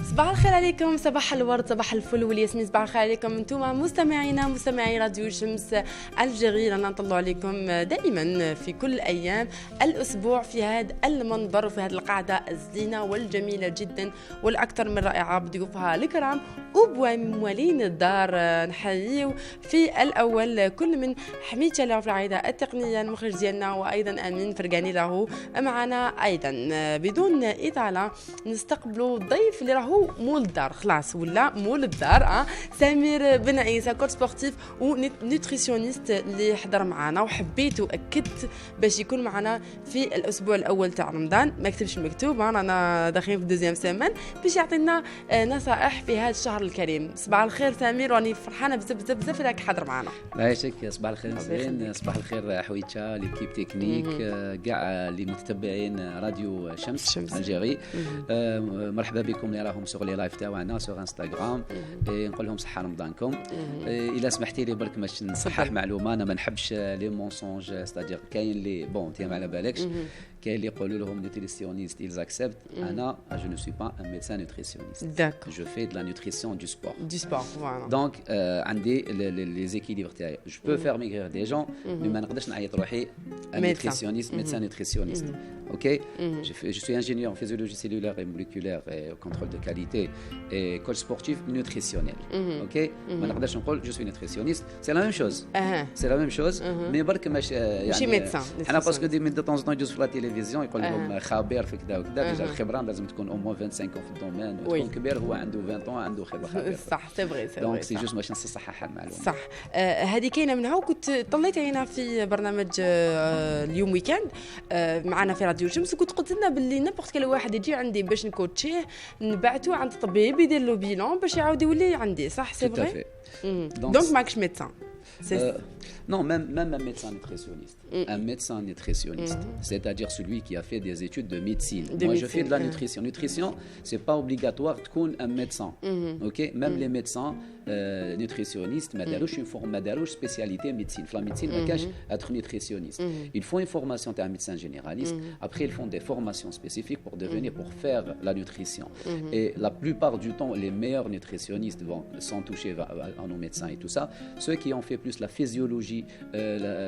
صباح الخير عليكم، صباح الورد، صباح الفل والياسمين، صباح الخير عليكم انتم مستمعينا مستمعي راديو شمس الجزائر. رانا نطلعوا عليكم دائما في كل ايام الاسبوع في هذا المنبر وفي هذه القاعده الزينه والجميله جدا والاكثر من رائعه بضيوفها الكرام وبموالين الدار. نحييو في الاول كل من حميد شلاف العايده التقنيه المخرج ديالنا، وايضا امين فرقاني راهو معنا ايضا. بدون اطاله نستقبلوا ضيف اللي راهو مول الدار، خلاص ولا مول الدار. سمير بن عيسى كوتش سبورتيف ونيوتريسيونيست اللي حضر معنا وحبيت واكدت باش يكون معنا في الاسبوع الاول تاع رمضان. ما كتبش مكتوب، رانا داخلين في دوزيام سيمان باش يعطينا نصائح في هذا الشهر الكريم. صباح الخير سمير، راني فرحانه بزاف بزاف بزاف راك حاضر معنا. لا يعيشك، صباح الخير زين، صباح الخير حويتشا ليكيب تكنيك كاع اللي متتبعين راديو شمس الجزائر. مرحبا بكم اللي راهم سوغ لي لايف تاعنا سوغ انستغرام. نقول لهم صحه رمضانكم. الا سمحتي لي برك باش نصحح معلومه، انا ما نحبش لي مونسونج، ستادير كاين اللي بون انت ما على بالكش، كاين اللي يقولوا لهم نوتريسيونيست ils acceptent. انا je ne suis pas un médecin nutritionniste. D'accord. Je fais de la nutrition du sport. Du sport, voilà. Donc عندي les équilibres تاعي. Je peux faire maigrir des gens, mais ما نقدرش نعيط روحي un nutritionniste, médecin nutritionniste. OK? Je suis ingénieur en physiologie cellulaire et moléculaire et contrôle de qualité et coach sportif nutritionnel. OK? ما نقدرش نقول je suis nutritionniste. C'est la même chose. C'est la même chose, mais برك ماشي يعني انا باسكو دي من طون طون يجوز في لا تيليفزيون يقول لهم خبير في كذا وكذا. ديجا الخبره لازم تكون او موان 25 في الدومين، وتكون كبير هو عنده 20 عنده خبره. صح، سي فري سي دونك سي جوست باش نصحح المعلومه. صح. هذه كاينه منها، وكنت طليت علينا في برنامج اليوم ويكاند معنا في راديو شمس، وكنت قلت لنا باللي نيمبورت كل واحد يجي عندي باش نكوتشيه نبعثوه عند طبيب يدير له بيلون باش يعاود يولي عندي. صح، سي فري. دونك ماكش ميدسان. Non, même un médecin nutritionniste. Un médecin nutritionniste, c'est-à-dire celui qui a fait des études de médecine. Moi, je fais de la nutrition. Nutrition, c'est pas obligatoire de être un médecin. OK? Même les médecins nutritionnistes, ما داروش spécialité médecine. La médecine, ما كاش être nutritionniste. Ils font une formation d'un médecin généraliste. Après, ils font des formations spécifiques pour faire la nutrition. Et la plupart du temps, les meilleurs nutritionnistes vont sans toucher à nos médecins et tout ça. Ceux qui ont fait plus la physiologie,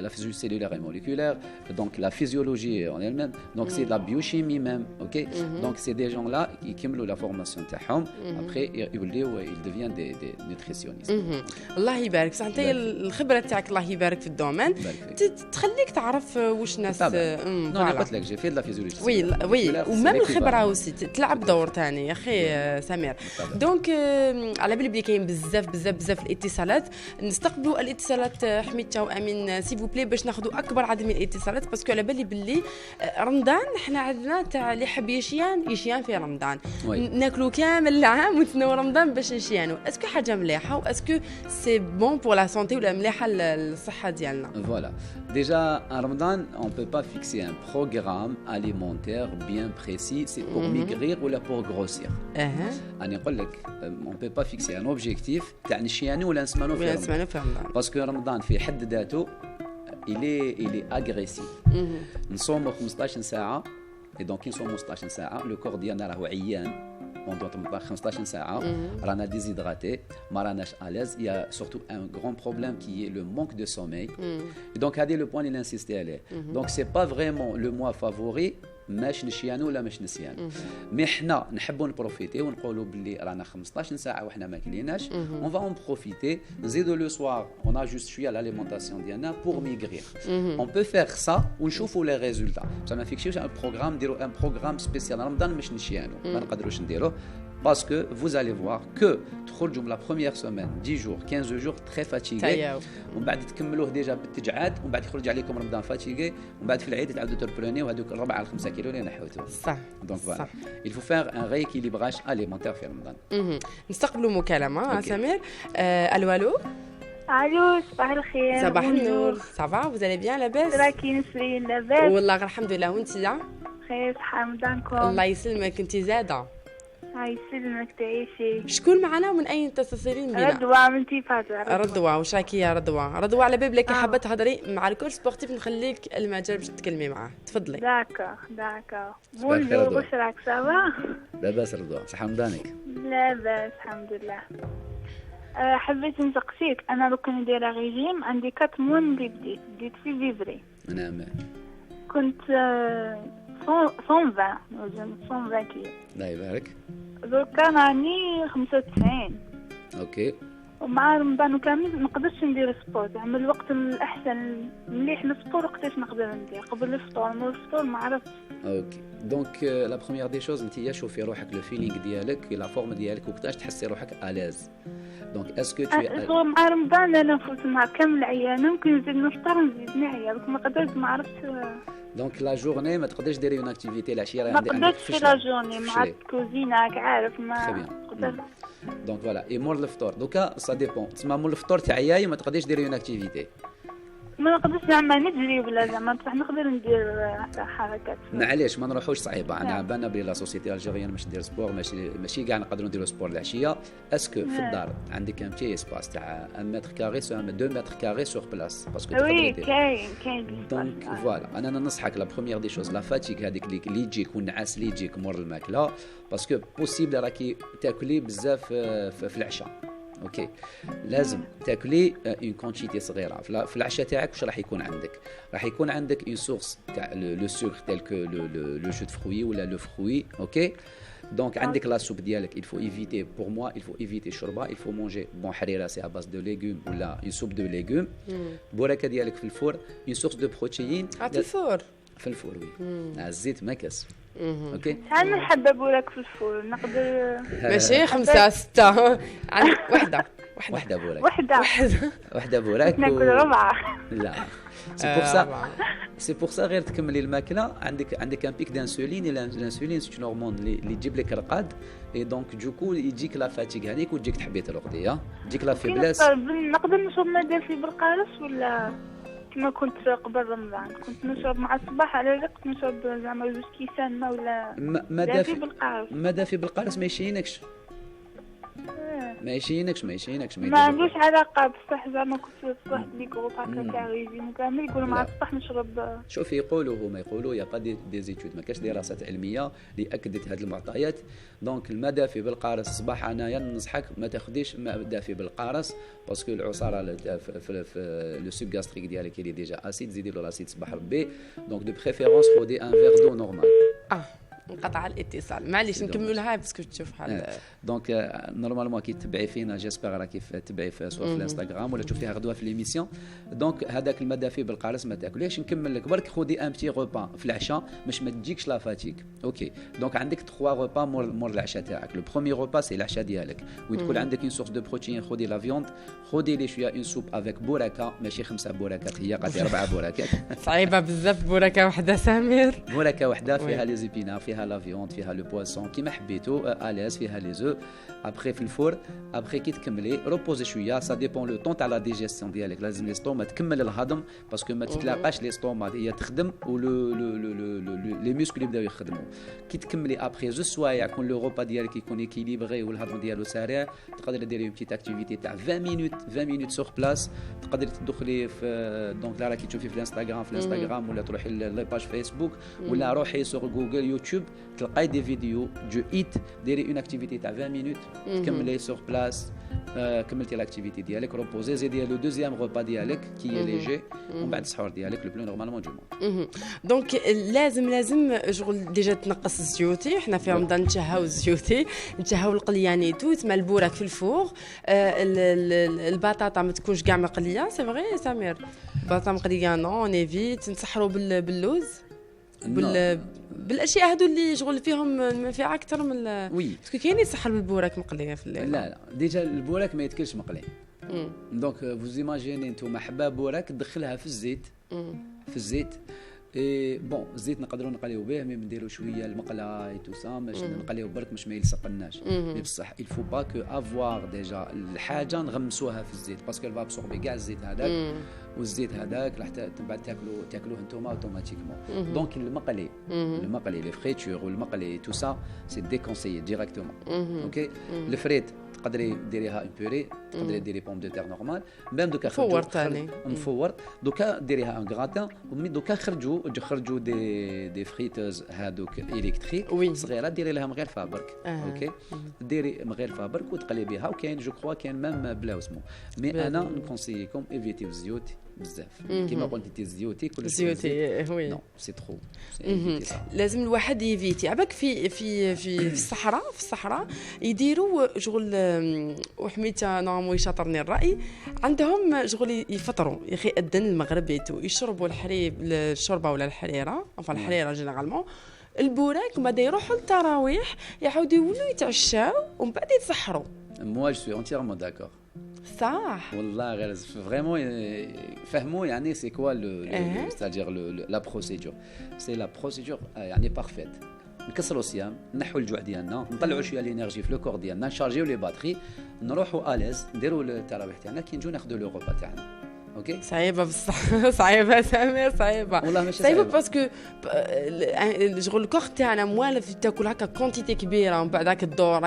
la physiologie cellulaire et moléculaire, donc la physiologie en elle-même, donc c'est de la biochimie même, ok? Donc c'est des gens-là qui كملوا la formation تاعهم. Après ils deviennent des nutritionnistes. الله يبارك. صح، انت الخبره تاعك الله يبارك في الدومين تخليك تعرف واش الناس. انا قلت لك جي في لا فيزيولوجي. وي ومام الخبره اوسي تلعب دور ثاني يا اخي سمير. دونك على بالي بلي كاين بزاف بزاف بزاف الاتصالات. نستقبلوا الاتصالات حميدة وامين سي فو بلي باش ناخذوا اكبر عدد من الاتصالات، باسكو على بالي باللي رمضان حنا عندنا تاع اللي يحب يشيان في رمضان. ناكلوا كامل العام ونتناو رمضان باش نشيانوا. اسكو حاجه مليحه واسكو سي بون بور لا سونتي ولا مليحه للصحه ديالنا؟ فوالا ديجا en Ramadan on peut pas fixer un programme alimentaire bien précis, c'est pour maigrir ou là pour grossir. انا نقول لك on peut pas fixer un objectif تاع نشيانوا ولا نسمنوا في رمضان، باسكو رمضان في حد ذاته il est agressif. نصوموا 15 ساعه et donc كي نصوموا 16 ساعه لو كور ديالنا راهو عيان. On doit tomber 15 ساعة, on a déshydraté, maranash à l'aise. Il y a surtout un grand problème qui est le manque de sommeil. Et donc, c'est le point qu'il insiste à aller. Donc, c'est pas vraiment le mois favori. ماش نشيانو ولا ماش نسيانو. مي حنا نحبوا نبروفيتي ونقولوا باللي رانا 15 ساعه وحنا ما كليناش. اون فا اون بروفيتي نزيدوا لو سوار اون ا جوست شويه لاليمونطاسيون ديالنا بور ميغرير. اون بو فيغ سا ونشوفوا لي ريزولتا. بصح ما فيكش ان بروغرام نديروا ان بروغرام سبيسيال رمضان ماش نشيانو ما نقدروش نديروه. Parce que vous allez voir que la première semaine, 10 jours, 15 jours, très fatigué. ومن بعد تكملوه ديجا بالتجعات ومن بعد يخرج عليكم رمضان فاتيغي ومن بعد في العيد تعاودوا تربروني وهذوك 4 على 5 كيلو اللي نحوتوا. صح. دونك فوالا. Il faut faire un rééquilibrage alimentaire في رمضان. نستقبلوا مكالمة سمير. الو الو. الو صباح الخير. صباح النور. صافا vous allez bien لاباس؟ راكي نسرين لاباس؟ والله الحمد لله. وانت؟ خير صحة رمضانكم. الله يسلمك. انت زاده؟ هاي يسلمك تعيشي. شكون معنا ومن أين تتصلين بنا؟ رضوى من تيفازا. رضوى وش راكي يا رضوى؟ رضوى على باب لك حابة تهضري مع الكل سبورتيف، نخليك المجال باش تتكلمي معاه، تفضلي. داكا بونجور، واش راك سافا؟ لاباس رضوى، صحة رمضانك؟ لاباس الحمد لله. حبيت نسقسيك، انا لو كان دايره ريجيم عندي 4 مون اللي بديت في فيفري. نعم. كنت 120 وزن 120 كيلو. الله يبارك. دركا راني 95. اوكي. ومع رمضان وكامل ما نقدرش ندير سبور، زعما الوقت الاحسن مليح للسبور وقتاش نقدر ندير قبل الفطور، مور الفطور ما عرفتش. اوكي دونك لا بروميير دي شوز انت شوفي روحك لو فيلينغ ديالك لا فورم ديالك وقتاش تحسي روحك اليز. دونك اسكو تو مع رمضان انا نفوت نهار كامل عيانه، ممكن نزيد نفطر نزيد نعيا، ما قدرت ما عرفتش. دونك لا جورني ما تقدرش ديري اون اكتيفيتي العشيه راه ما قدرتش في لا جورني مع الكوزينه عارف ما قدرت. دونك فوالا اي مور الفطور دوكا سا ديبون، تسمى مور الفطور تعياي ما تقدريش ديري اون اكتيفيتي. ما نقدرش زعما نجري ولا زعما بصح نقدر ندير حركات. معليش ما نروحوش صعيبه، انا بالنا بلي لا سوسيتي الجيريان باش دير سبور ماشي كاع نقدروا نديروا سبور العشيه. اسكو في الدار عندك ان بتي اسباس تاع 1 متر كاري سو 2 متر كاري سور بلاص باسكو وي كاين. دونك فوالا انا ننصحك لا بروميير دي شوز لا فاتيك هذيك اللي يجيك والنعاس اللي يجيك مور الماكله، باسكو بوسيبل راكي تاكلي بزاف في العشاء. اوكي لازم تاكلي اون كونتيتي صغيره في العشاء تاعك. واش راح يكون عندك؟ راح يكون عندك اون سورس تاع لو سوكر تيل كو لو جو دو فروي ولا لو فروي. اوكي دونك عندك لا سوب ديالك il faut éviter pour moi il faut éviter الشوربه، il faut manger bon حريره سي à base de légumes ولا une soupe de légumes. بوراكه ديالك في الفور une source de protéines في الفور. في الفور وي الزيت ما كاس. اوكي شحال من حبه بوراك في الفور نقدر؟ ماشي 5 6 عندك وحده بوراك. وحده بوراك ناكل ربعه. لا سي بور سا غير تكملي الماكله عندك ان بيك دانسولين. الانسولين سي هرمون اللي يجيب لك رقاد اي دونك دوكو يجيك لا فاتيغ هذيك وتجيك تحبي ترقدي تجيك لا فيبلاس. نقدر نشرب ماء دافي بالقارص ولا كما كنت قبل رمضان كنت نشرب مع الصباح على ريق نشرب زعما جوج كيسان ما ولا ما دافي بالقارص. ما دافي بالقارص ما يشينكش ما عندوش علاقه بصح زعما كنت في واحد لي جروب هكا تاع ريجيم كامل يقولوا مع الصباح نشرب. شوفي يقولوا يا با دي زيتود ما كاش دراسات علميه اللي اكدت هذه المعطيات. دونك الماء دافي بالقارص الصباح انايا ننصحك ما تاخديش ماء دافي بالقارص باسكو العصاره في لو سوب غاستريك ديالك اللي ديجا اسيد زيدي له الاسيد صباح ربي. دونك دو بريفيرونس خدي ان فير دو نورمال. انقطع الاتصال معليش نكملها باسكو تشوف حال. دونك نورمالمون كي تتبعي فينا جيسبر راكي تتبعي في سواء في الانستغرام ولا تشوفيها غدوه في ليميسيون. دونك هذاك الماء دافي بالقارص ما تاكليش. نكمل لك برك خدي ان بتي روبا في العشاء باش ما تجيكش لا فاتيك. اوكي دونك عندك 3 روبا مور العشاء تاعك. لو بروميير روبا سي العشاء ديالك وتكون عندك اون سورس دو بروتين. خدي لا فيوند خدي لي شويه اون سوب افيك بوراكا ماشي 5 بوراكات هي قادي 4 بوراكات. صعيبه بزاف بوراكه وحده سمير. بوراكه وحده فيها لي زيبينار فيها لا فيوند فيها لو بواسون كيما حبيتو اليز فيها لي زو. ابري في الفور ابري كي تكملي روبوزي شويه سا ديبون لو طون تاع لا ديجيستيون ديالك. لازم لي ستوما تكمل الهضم باسكو ما تتلاقاش لي ستوما هي تخدم و لي موسكل يبداو يخدموا. كي تكملي ابري زو سوايع يكون لو روبا ديالك يكون اكيليبري والهضم ديالو سريع تقدري ديري اون بتيت اكتيفيتي تاع 20 مينوت سور بلاص. تقدري تدخلي في دونك لا راكي تشوفي في الانستغرام ولا تروحي لي باج فيسبوك ولا روحي سور جوجل يوتيوب تلقاي دي فيديو جو ايت ديري اون اكتيفيتي تاع 20 مينوت تكملي سور بلاص. كملتي لاكتيفيتي ديالك روبوزي زيدي لو دوزيام روبا ديالك كي ليجي ومن بعد السحور ديالك لو بلو نورمالمون دو موند. دونك لازم شغل ديجا تنقص الزيوتي. حنا في رمضان نتشهاو الزيوتي نتشهاو القلياني توت مع البوراك في الفور. البطاطا ما تكونش كاع مقليه سي فغي سمير. البطاطا مقليه نو نيفيت نسحروا باللوز بالاشياء هذو اللي شغل فيهم منفعه اكثر من باسكو كاين يسحر بالبوراك مقليه في الليل. لا ديجا البوراك ما يتكلش مقلي. دونك فوز ايماجيني نتوما حبه بوراك تدخلها في الزيت اي بون الزيت نقدروا نقليو به، مي نديروا شويه المقله اي تو سا باش نقليو برك باش ما يلصقناش. مي بصح il faut pas que avoir déjà الحاجه نغمسوها في الزيت باسكو الفا ابسوربي كاع الزيت هذاك، والزيت هذاك راح بعد تاكلوه انتوما اوتوماتيكمون. دونك المقلي لي فريتور والمقلي تو سا سي ديكونسيي ديريكتومون. اوكي الفريت تقدري ديريها اون بوري، تقدري ديري بوم دو تير نورمال، ميم دوكا مفور ثاني مفور، دوكا ديريها ان غراتان، ومي دوكا خرجوا دي فريتوز هادوك الكتريك صغيره ديري لها مغرفه برك. اوكي ديري مغرفه برك وتقلي بها، وكاين جو كخوا كاين ميم بلا وسمو. مي انا نكونسييكم ايفيتيو الزيوت بزاف كيما قلت انت الزيوتي كل الزيوتي وي نو سي ترو لازم الواحد يفيتي. عباك في الصحراء يديروا شغل، وحميته نورمال يشاطرني الراي، عندهم شغل يفطروا يا اخي الدن المغرب يشربوا الحليب الشوربه ولا الحريره، enfin الحريره جينيرالمون البوراك، ومن بعد يروحوا للتراويح يعاودوا يولوا يتعشاو ومن بعد يتسحروا. moi je suis entièrement d'accord. صح والله غير فريمون فهموا يعني سي كوا c'est-à-dire la procédure. c'est la procédure يعني بارفيت. نكسروا الصيام، نحوا الجوع ديالنا، نطلعوا شويه الانرجي في لو كور ديالنا، نشارجيو لي باتري، نروحوا اليز نديروا التراويح تاعنا كي نجيو ناخذوا لو غوبا تاعنا. اوكي صعيبه بصح صعيبه سامر صعيبه والله ماشي صعيبه باسكو شغل الكور تاعنا موالف تاكل هكا كونتيتي كبيره ومن بعد هكا الدور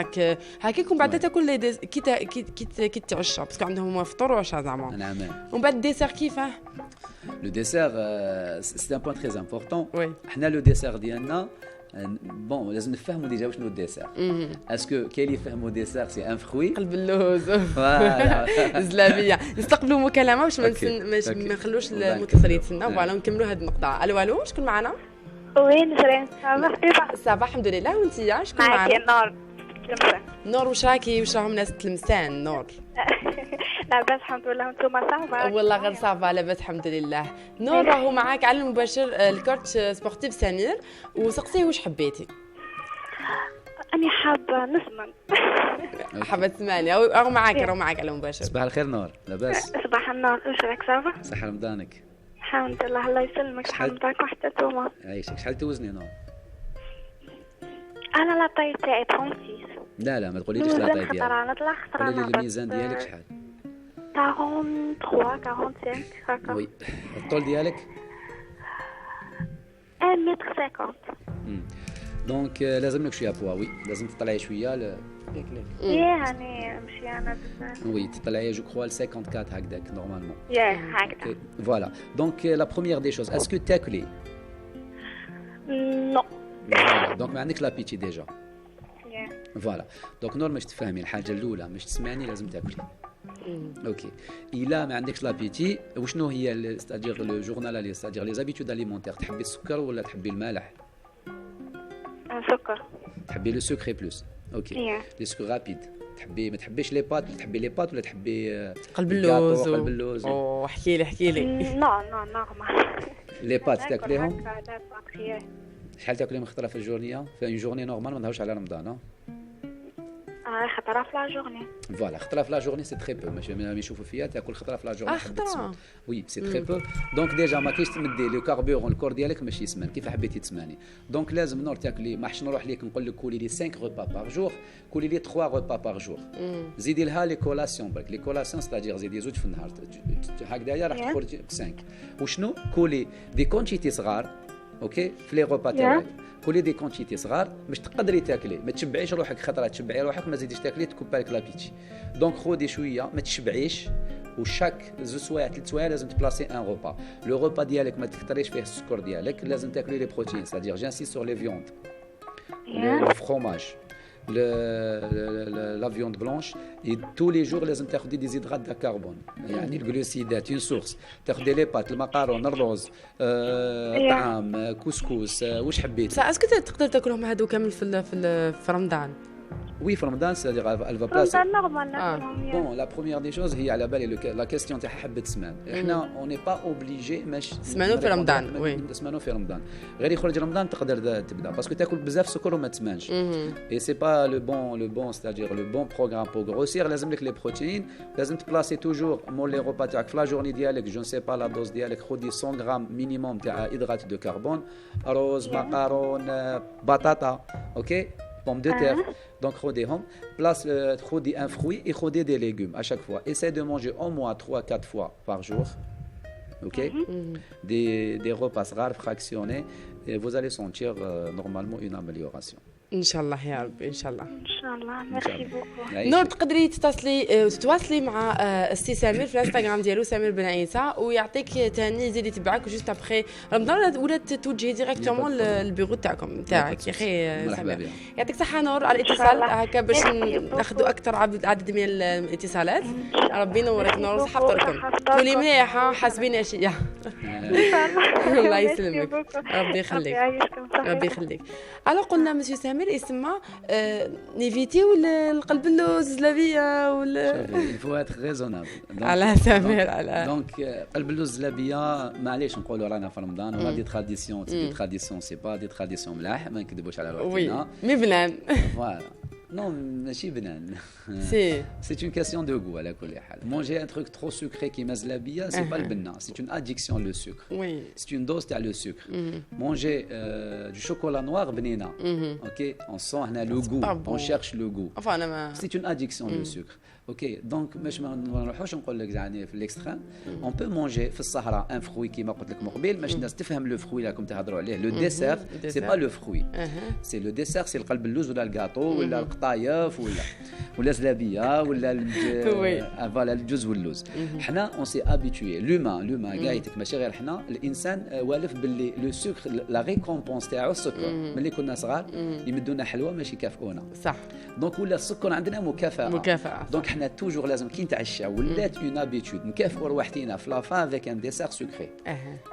هكاك ومن بعد تاكل كي تعشى باسكو عندهم فطور وعشاء زعما. نعم. ومن بعد الديسير كيفاه؟ لو ديسير سي ان بوين تري امبورطون. حنا لو ديسير ديالنا بون لازم نفهموا ديجا واش نو الديسير. اسكو كاين اللي يفهموا ديسير سي ان فروي قلب اللوز زلابيه. نستقبلوا مكالمه باش ما نخلوش المتصل يتسنى. فوالا نكملوا هذه النقطه. الو شكون معنا؟ وي نسرين صباح الحمد لله. وانتيا شكون معنا؟ معاكي نور واش راكي؟ واش راهم ناس تلمسان نور؟ لاباس الحمد لله. وانتم صافا؟ والله غير صافا لاباس الحمد لله. نور راهو معاك على المباشر الكوتش سبورتيف سمير، وسقسيه واش حبيتي. أنا حابة نسمع. حابة تسمعني؟ راهو معاك على المباشر. صباح الخير نور، لاباس؟ صباح النور، واش راك صافا؟ صحة رمضانك. الحمد لله الله يسلمك. صحة رمضانك وحتى توما. عايشك. شحال توزني نور؟ أنا لا طاي تاعي 36. لا ما تقوليليش لا طاي ديالك. أنا قولي لي الميزان ديالك شحال؟ 43 45 هكا. وي. الطول ديالك؟ 1m50. دونك لازم لك شويه بوا. وي لازم تطلعي شويه ليك يعني نمشي انا بزاف. وي تطلعي جو كخوا ل 54 هكذاك نورمالمون. هكذا. فوالا دونك لا بروميير دي شوز اسكو تاكلي؟ نو. دونك ما عندكش لابيتي ديجا. فوالا دونك نور باش تفهمي الحاجه الاولى باش تسمعني لازم تاكلي. اوكي الا ما عندكش لابيتي وشنو هي ستادير لو جورنال ستادير لي زابيتود اليمونتير، تحبي السكر ولا تحبي المالح؟ سكر. تحبي لو سكري بلوس. اوكي لي سكر رابيد. تحبي ما تحبيش لي بات؟ تحبي لي بات ولا تحبي قلب اللوز؟ قلب اللوز. احكي لي. نو نورمال. لي بات تاكليهم؟ شحال تاكليهم خطره في الجورنيه؟ في اون جورني نورمال ما نهضرش على رمضان. خطره في لا جورني. فوالا خطره في لا جورني سي تري بو. ماشي ملي يشوفوا فيا تاكل خطره في لا جورني. خطره وي سي تري بو. دونك ديجا ما كاينش تمدي لو كاربورون الكور ديالك ماشي يسمن كيف حبيتي تسماني. دونك لازم نور تاكلي ما حش نروح ليك نقول لك كولي لي 5 ريبا بار جور، كولي لي 3 ريبا بار جور. زيدي لها لي كولاسيون برك. لي كولاسيون ستادير زيدي زوج في النهار هكذايا راح تخرج ب 5. وشنو كولي دي كونتيتي صغار. اوكي في لي روبا تاعك كولي دي كونتيتي صغار باش تقدري تاكلي، ما تشبعيش روحك خطره تشبعي روحك ما تزيديش تاكلي تكوبا لك لابيتي. دونك خودي شويه ما تشبعيش، وشاك 2 سوايع 3 سوايع لازم تبلاصي ان روبا. لو روبا ديالك ما تكثريش فيه السكر ديالك، لازم تاكلي لي بروتين سادير جانسي سور لي فيوند، لو فروماج، لا فيوند بلانش. اي تو لي جور لازم تاخدي دي زيدرات دا كربون يعني الجلوسيدات اون سورس. تاخدي لي بات المقارون الرز طعام كسكس واش حبيتي. اسكو تقدر تاكلهم هادو كامل في رمضان؟ Oui, Ramadan, c'est-à-dire elle va placer. Bon, la première des choses, il y a la question de la semaine. On n'est pas obligé. سمانو في رمضان. Oui. سمانو في رمضان. غير يخرج رمضان تقدر تبدا باسكو تاكل بزاف سكر وما تسمنش. Et c'est pas le bon, c'est-à-dire le bon programme pour grossir. لازم لك les protéines. لازم تبلاسي toujours مول لي repas تاعك في لا جورني ديالك. Je ne sais pas la dose ديالك. خدي 100 غرام minimum تاع hydrate de carbone. رز, macaron, batata. OK? Pommes de terre, donc خديهم place خدي un fruit et خدي des légumes à chaque fois. Essaye de manger au moins 3-4 fois par jour. OK? Des repas rares fractionnés et vous allez sentir normalement une amélioration. ان شاء الله يا ربي ان شاء الله. ان شاء الله ميرسي بوكو. نور تقدري تتواصلي مع السي سمير في الانستغرام ديالو سمير بن عيسى ويعطيك ثاني يزيد يتبعك جوست ابخي رمضان ولا توجهي ديريكتومون للبيرو تاعك يا اخي سمير. يعطيك الصحه نور على الاتصال هكا باش ناخذوا اكثر عدد من الاتصالات. ربي ينورك نور صحه فطوركم. تولي مليحه حاسبين اشياء. الله يسلمك ربي يخليك ربي يخليك. على قلنا مسيو سمير يسمى نيفيتيو القلب اللوز الزلابيه ولا il faut être raisonnable. على سمير على دونك قلب اللوز الزلابيه معليش نقولوا رانا في رمضان ولا دي تراديسيون سي با دي تراديسيون ملاح ما نكذبوش على روحنا. مي بنان فوالا Non, ماشي بنان. C'est une question de goût على كل حال. Manger un truc trop sucré qui mazlabia, c'est pas le benin, c'est une addiction le sucre. Oui. C'est une dose تاع le sucre. Manger du chocolat noir بنينه. OK, on sent le goût, on cherche le goût. Enfin, c'est une addiction le sucre. OK, donc باش ما نروحوش نقول لك يعني في الاكستريم on peut manger في الصحراء un fruit كيما قلت لك مقبل باش الناس تفهم لو فروي اللي راكم تهضروا عليه. Le dessert, c'est pas le fruit. C'est le dessert, c'est القلب اللوز ولا الجاتو ولا القطايف ولا زلابيه ولا فوالا الجوز واللوز. حنا on s'est habitué l'humain قايتك ماشي غير حنا الانسان والف باللي لو سكر لا ريكومبونس تاعو السكر ملي كنا صغار يمدونا حلوه ماشي يكافئونا صح. دونك ولا السكر عندنا مكافاه دونك حنا توجور لازم كي نتعشى ولات اون ابيتود نكافئوا رواحتينا في لافا افيك ان ديسير سكري.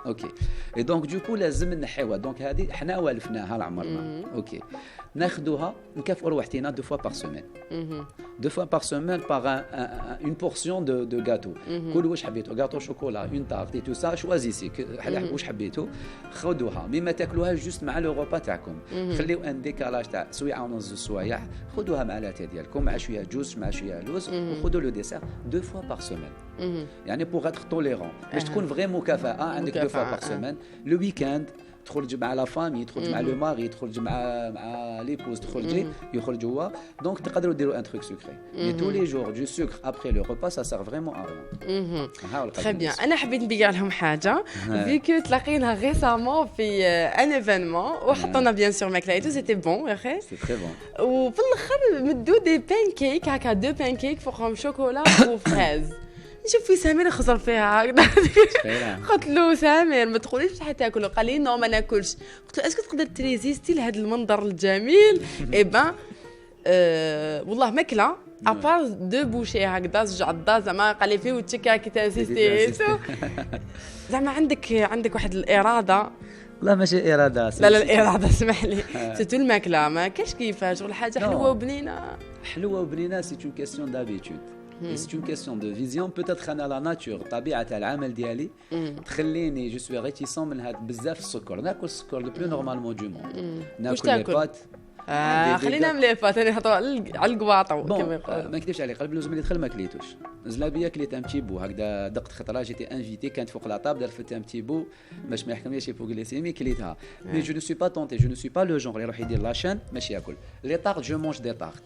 اوكي اي دونك دوكو لازم نحيوها. دونك هذه حنا والفناها لعمرنا. اوكي ناخذوها نكافئوا رواحتينا 2 fois par semaine. 2 fois par semaine par une portion de gâteau. كل واش حبيتو غاتو شوكولا اون تارت اي تو سا شوازيسي واش حبيتو خذوها. مي ما تاكلوها جوست مع لو روبا تاعكم. خليو ان ديكالاج تاع سويعه ونص سوايع خذوها مع لاتي ديالكم مع شويه جوز مع شويه لوز وخذوا لو ديسير 2 fois par semaine. يعني pour être tolérant باش تكون فريم مكافاه عندك 2 fois par semaine. لو ويكاند تخرج مع لا فامي تخرج مع لو ماري تخرج مع ليبوز تخرجي يخرج هو دونك تقدروا ديروا ان تروك سكري. مي تو لي جور دو سكر ابري لو ريبا سا سير فريمون ا ريان. تري بيان. انا حبيت نبيع لهم حاجه فيكو تلاقينا ريسامون في ان ايفينمون وحطونا بيان سور ماكلايتو سيتي بون يا اخي سي تري بون. وفي الاخر مدوا دي بان كيك هكا 2 بان كيك فوقهم شوكولا وفريز. نشوف في سمير خسر فيها هكذا. قلت له سمير ما تقوليش بصح تاكل. قال لي نو ما ناكلش. قلت له اسكو تقدر تريزيستي لهذا المنظر الجميل. اي بان والله ماكله ابار 2 بوشي هكذا زوج عضات زعما قال لي فيه وتشكا كي تاسيستي زعما عندك واحد الاراده. لا ماشي اراده. لا الاراده اسمح لي سيتو الماكله ما كاش كيفاش شغل حاجه حلوه وبنينه. حلوه وبنينه سي اون كيسيون دابيتود. C'est une question de vision. Peut-être أنا la nature طبيعة العمل ديالي تخليني جو سوي ريتيسون من هاد بزاف السكر. ناكل السكر لو بلو نورمالمون دو موند. ناكل لي بات. خلينا من لي بات انا نحطوا على القواطو كما يقولوا. ما نكذبش عليك قلب اللوز ملي دخل ما كليتوش. زلابيه كليت ان بتي بو هكذا دقت خطره جيتي انفيتي كانت فوق لا طابل رفدت ان بتي بو باش ما يحكمنيش هيبوغليسيمي كليتها. مي جو نو سوي با تونتي جو نو سوي با لو جونغ يروح يدير لاشين ماشي ياكل لي طارت. جو مونج دي طارت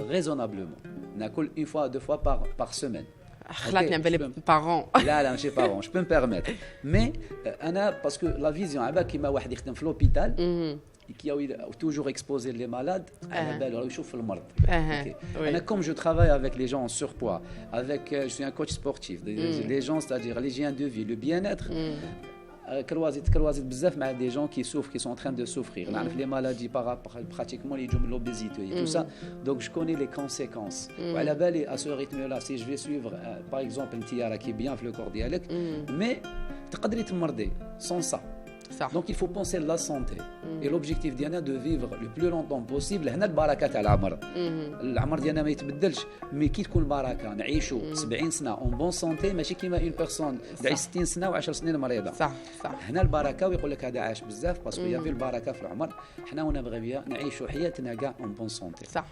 ريزونابلومون. ناكل اون فوا 2 fois par semaine. خلاتني بالي بارون. لا ماشي بارون جو بو مي بيرميتر. مي انا باسكو لا فيزيون عبا كيما واحد يخدم في لوبيتال qui a toujours exposé les malades à la belle يشوف المرض. أنا comme je travaille avec les gens en surpoids, je suis un coach sportif, les gens c'est-à-dire l'hygiène de vie, le bien-être. كروازيت بزاف مع دي جون qui sont en train de souffrir. نعرف les maladies pratiquement اللي يجوا من l'obésité et tout ça. Donc je connais les conséquences. وعلى بالي à ce rythme là si je vais suivre par exemple une tiara qui est bien في le corps ديالك mais تقدري تمرضي sans ça. Donc il faut penser à la santé. Et l'objectif ديالنا de vivre le plus longtemps possible. هنا البركه تاع العمر. العمر ديالنا ما يتبدلش، مي كي تكون بركه نعيشوا 70 سنه اون بون سونتي، ماشي كيما اون بيرسون تعيش 60 سنه و10 سنين مريضه. صح. هنا البركه ويقول لك هذا عاش بزاف باسكو يافي البركه في العمر. حنا ونبغي بها نعيشوا حياتنا كاع اون بون سونتي. صح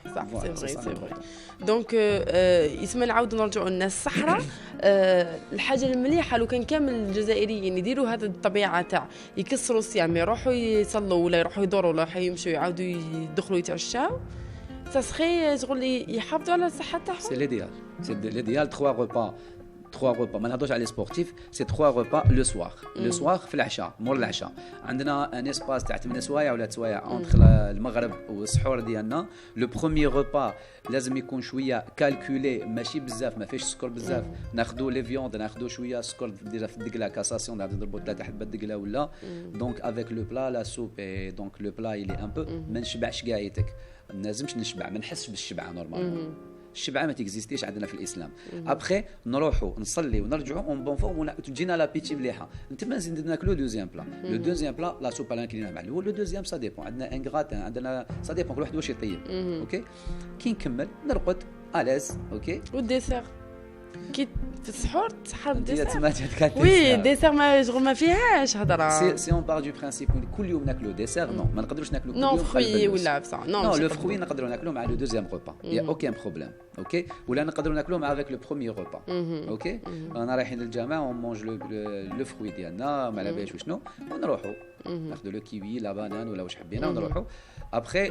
سي فري. دونك يسمى نعاودوا نرجعوا للناس الصحراء. الحاجه المليحه لو كان كامل الجزائريين يديروا هذه الطبيعه تاع يكسروا الصيام، يروحوا يصلوا ولا يروحوا يدوروا ولا يروحوا يمشوا يعاودوا يدخلوا يتعشاو، ساسخي شغل يحافظوا على الصحه تاعهم. سي ليديال، سي ليديال 3 repas. ما نهضرش على لي سبورتيف، سي 3 repas لو سوار. لو سوار في العشاء، مور العشاء عندنا ان اسباس تاع 8 سوايع ولا 9 سوايع اونتر المغرب والسحور ديالنا. لو بروميير ريبا لازم يكون شويه كالكولي، ماشي بزاف، ما فيش سكر بزاف. ناخذوا لي فيوند، ناخذوا شويه سكر ديجا في الدقله كاساسيون، نضربوا 3 حبات دقله ولا. دونك افيك لو بلا لا سوب، دونك لو بلا يلي ان بو ما نشبعش كاعيتك، ما لازمش نشبع، ما نحسش بالشبع نورمالمون. الشبعه ما تيكزيستيش عندنا في الاسلام. ابخي نروحوا نصلي ونرجعوا اون بون فورم وتجينا لابيتي مليحه. انت ما نزيد ناكلوا دوزيام بلا. لو دوزيام بلا لا سوب على كلينا مع الاول. لو دوزيام سا ديبون، عندنا ان غراتان، عندنا سا ديبون كل واحد واش يطيب. اوكي كي نكمل نرقد الاز. اوكي والديسير كي في السحور تسحر ديسير. وي ديسير ما شغل ما فيهاش هضره. سي اون بار دو برينسيپ كل يوم ناكلوا ديسير. نو ما نقدروش ناكلوا كل يوم. نو فروي ولا بصح نو لو فروي نقدروا ناكلوا مع لو دوزيام روبا، يا اوكين بروبليم. اوكي ولا نقدروا ناكلوا مع افيك لو بروميير روبا. اوكي انا رايحين للجامع اون مونج لو فروي ديالنا ما على باليش وشنو، ونروحوا ناخذوا لو كيوي لا بانان ولا واش حبينا ونروحوا. Après,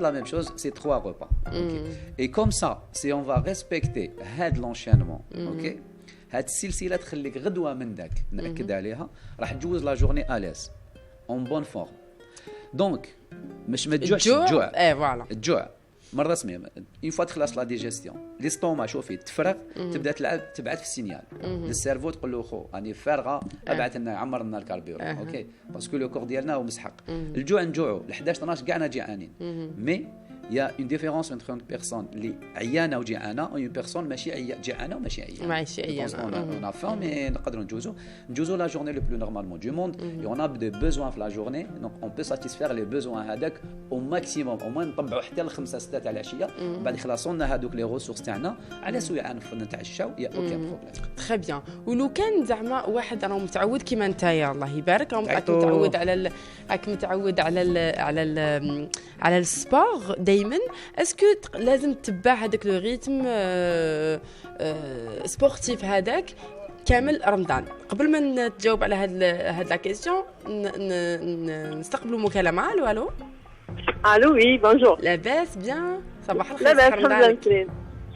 la même chose, c'est 3 repas. Okay. Et comme ça, si on va respecter l'enchaînement, ok, هاد السلسله تخليك غدوه من داك ناكد عليها راح تجوز لا جورني اليز اون بون فورم. دونك مش ما تجوعش الجوع. فوالا الجوع مره سميه اون فوا تخلص لا ديجيستيون ليستوما شوفي تفرغ، تبدا تبعث في السينيال للسيرفو تقول له خو راني فارغه، ابعث لنا عمر لنا الكاربيور. اوكي باسكو لو كور ديالنا هو مسحق. الجوع نجوعوا ل 11 12 كاعنا جيعانين، مي il y a une différence entre une personne اللي عيانه وجيعانه و une personne ماشي جيعانه وماشي عيانه. ماشي عيانه. on a faim mais نقدروا نجوزوا la journée le plus normalement du monde et on a des besoins في la journée donc on peut satisfaire les besoins هذاك au maximum. au moins نطبعوا حتى ل 5 6 تاع العشيه بعد يخلصوا لنا هذوك لي ريسورس تاعنا على سويعه نتعشاو يا اوكي بروبليم. تري بيان. ولو كان زعما واحد راه متعود كيما نتايا الله يبارك راك متعود على على السبور دائما، اسكو لازم تتبع هذاك لو ريتم سبورتيف هذاك كامل رمضان؟ قبل ما تجاوب على هاد لا كيسيون نستقبلوا مكالمه. الو الو وي بونجور. لاباس بيان؟ صباح الخير. لاباس الحمد لله.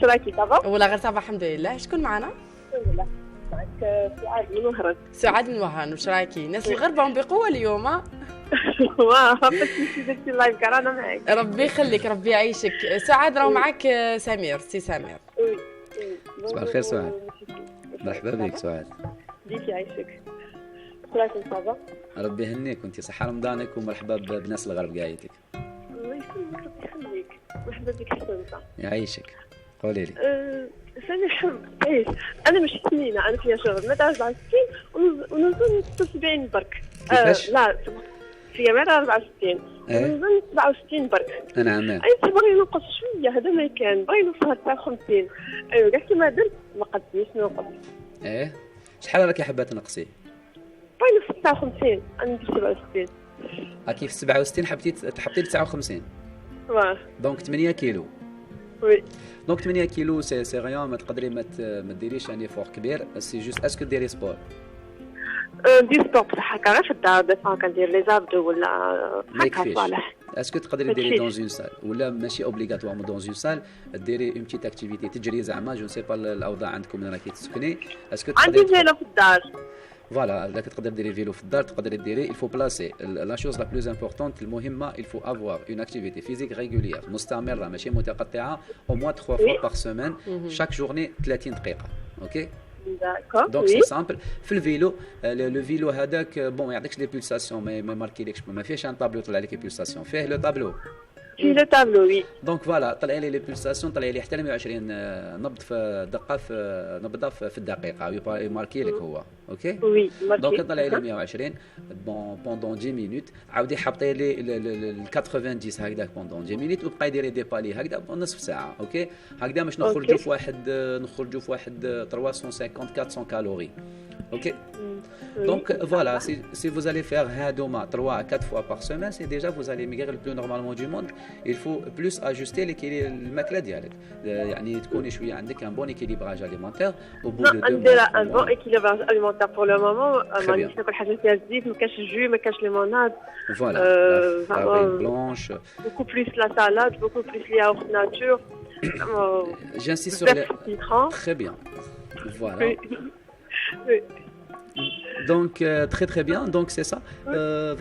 شو راكي صافا؟ والله غير صباح الحمد لله. شكون معنا؟ الحمد لله معك سعاد من وهران. سعاد من وهران، واش راكي؟ ناس الغربه بقوه اليوم. واه حبيت درتي اللايف كاع انا معاك. ربي يخليك ربي يعيشك. سعاد راهو معاك سمير، سي سمير. صباح الخير سعاد. مرحبا بك سعاد. ديك يعيشك. راكي صافا؟ ربي يهنيك وانت صحه رمضانك ومرحبا بناس الغرب قايتك. الله يسلمك ربي يخليك. مرحبا بك حسنت. يعيشك. قولي لي. سامي عيش. انا مش سنينه، انا فيها شغل مدى 64 ونظن 76 برك. لا فيها مدى 64 ونظن 67 برك. نعم. اي تبغي ننقص شويه، هذا ما كان بغي نوصل 59. ايوا كاع كيما درت ما قدرتش نوقف. شحال راكي حابه تنقصي؟ بغي نوصل 59، انا ندير 67. كيف 67 حبيتي تحطي 59؟ واه دونك 8 كيلو. وي دونك 8 كيلو سي ريان، ما تقدري ما ديريش ان ايفور كبير، سي جوست اسكو ديري سبور. ندير سبور بصح هكا في الدار دي فوا كندير لي زابدو ولا هكا صالح. اسكو تقدري ديري دون اون سال ولا ماشي اوبليغاتوارمون دون اون سال، ديري اون بتيت اكتيفيتي تجري زعما جو سي با الاوضاع عندكم راكي تسكني. اسكو عندي فيلو في الدار. فوالا راك تقدر ديري فيلو في الدار، تقدري ديري il faut placer la chose la plus importante المهمه il faut avoir une activité physique régulière مستمره ماشي متقطعه au moins 3 fois par semaine chaque journée 30 دقيقه. اوكي داكور. دونك سي سامبل. في الفيلو لو فيلو هذاك بون ما يعطيكش لي بولساسيون، ما ماركيلكش، ما فيهش ان طابلو يطلع لك لي بولساسيون، فيه لو طابلو. في لو طابلو وي. دونك فوالا طلع لي بولساسيون، طلع لي حتى 120 نبض في دقه في نبضه في الدقيقه يماركي لك هو. اوكي وي دونك طلعي لي 120 بون بوندون 10 مينوت عاودي حطي لي ال 90 هكذاك بوندون 10 مينوت وبقاي ديري دي بالي هكذا نصف ساعه اوكي هكذا باش نخرجوا في واحد 350 400 كالوري اوكي Donc voilà, si vous allez faire Hadoma 3 à 4 fois par semaine, c'est déjà vous allez migrer le plus normalement du monde. Il faut plus ajuster الماكله ديالك. يعني تكوني شويه عندك un bon équilibrage alimentaire au bout de 2 mois. عندنا un bon équilibrage alimentaire pour le moment. ما ناكل ناكل حاجات فيها الزيت، ما كاش الجو، ما كاش ليموناد. Voilà. La farine blanche. Beaucoup plus la salade, beaucoup plus les yaourts nature. J'insiste sur les très bien. Voilà. Oui. Donc très très bien, donc c'est ça.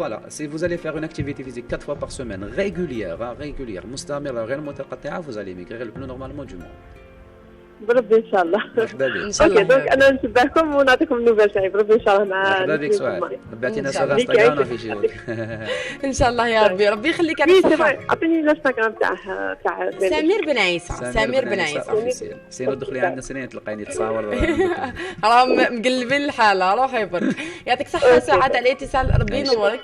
Voilà, si vous allez faire une activité physique 4 fois par semaine régulière, مستمرة غير متقطعة, vous allez migrer le plus normalement du monde. بربي ان شاء الله. مرحبا بك. ان شاء الله. اوكي دونك انا نتبعكم ونعطيكم النوبل تاعي بربي ان شاء الله. مرحبا بك سؤال. بعتينا صور انستغرام في جيوك. ان شاء الله يا ربي، ربي يخليك. يعطيك الصحة. اعطيني الانستغرام تاع سمير بن عيسى. سمير بن عيسى. سينو دخلي عندنا سنين تلقيني تصاور. راهم مقلبين الحالة، روحي برك. يعطيك الصحة سعاد على الاتصال، ربي ينورك.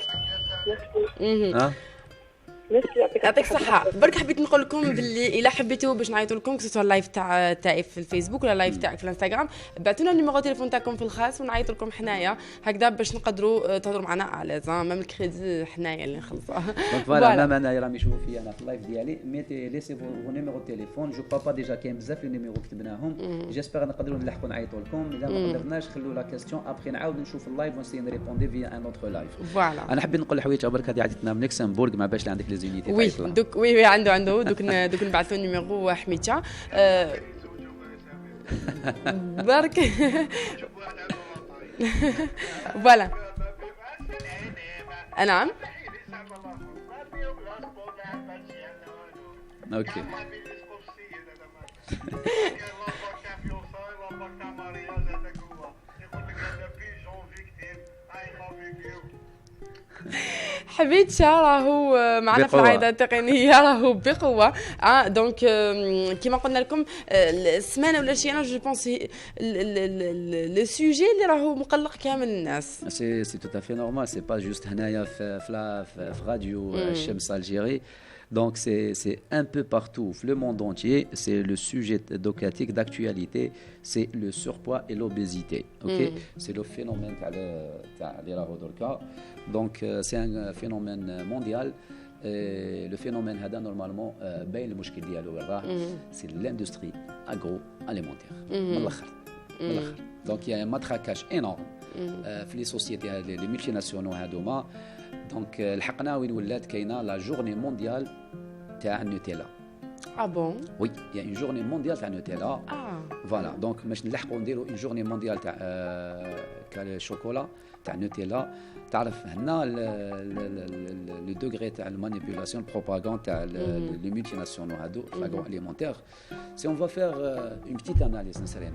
يعطيك الصحة. برك حبيت نقول لكم باللي إلا حبيتوا باش نعيطوا لكم كسوا اللايف تاعي في الفيسبوك ولا اللايف تاعك في الانستغرام، بعثوا لنا النيميرو تليفون تاعكم في الخاص ونعيط لكم حنايا هكذا باش نقدروا تهضروا معنا على زعما ميم الكريدي حنايا اللي نخلصوها. دونك فوالا مام انايا راهم يشوفوا فيا انا في اللايف ديالي ميتي ليسي فو نيميرو تليفون جو با ديجا كاين بزاف لي نيميرو كتبناهم جيسبر نقدروا نلحقوا نعيطوا لكم. الا ما قدرناش خلوا لا كيستيون ابخي نعاود نشوف اللايف ونسي نريبوندي فيا ان اوتر لايف. فوالا انا حبيت نقول حوايج برك هذه عيطتنا من لوكسمبورغ ما باش عندك لي زونيتي تاعك. دوك وي عنده دوك نبعثوا النيميرو حميتها برك. فوالا نعم اوكي. حبيت راهو معنا في العائله التقنيه راهو بقوه. دونك كيما قلنا لكم السمانه ولا شي انا جو بونس لو سوجي اللي راهو مقلق كامل الناس. سي تو افي نورمال سي با جوست هنايا في راديو الشمس الجيري. Donc c'est un peu partout, le monde entier, c'est le sujet éducatif d'actualité, c'est le surpoids et l'obésité. Okay? C'est le phénomène donc c'est un phénomène mondial. Le phénomène هذا normalement باين المشكل ديالو وين راه c'est l'industrie agroalimentaire. من الاخر donc il y a un matraquage énorme في les sociétés les multinationaux هذوما. دونك لحقنا وين ولات كاينه لا جورني مونديال تاع النوتيلا. بون وي يا اون جورني مونديال تاع النوتيلا. فوالا دونك باش نلحقوا نديروا اون جورني مونديال تاع الشوكولا تاع النوتيلا. تعرف هنا لو دوغري تاع المانيبيولاسيون البروباغاند تاع لي مولتي ناسيونال هادو لاغرو اليمونتير. سي اون فا فير اون بتيت اناليز نسرين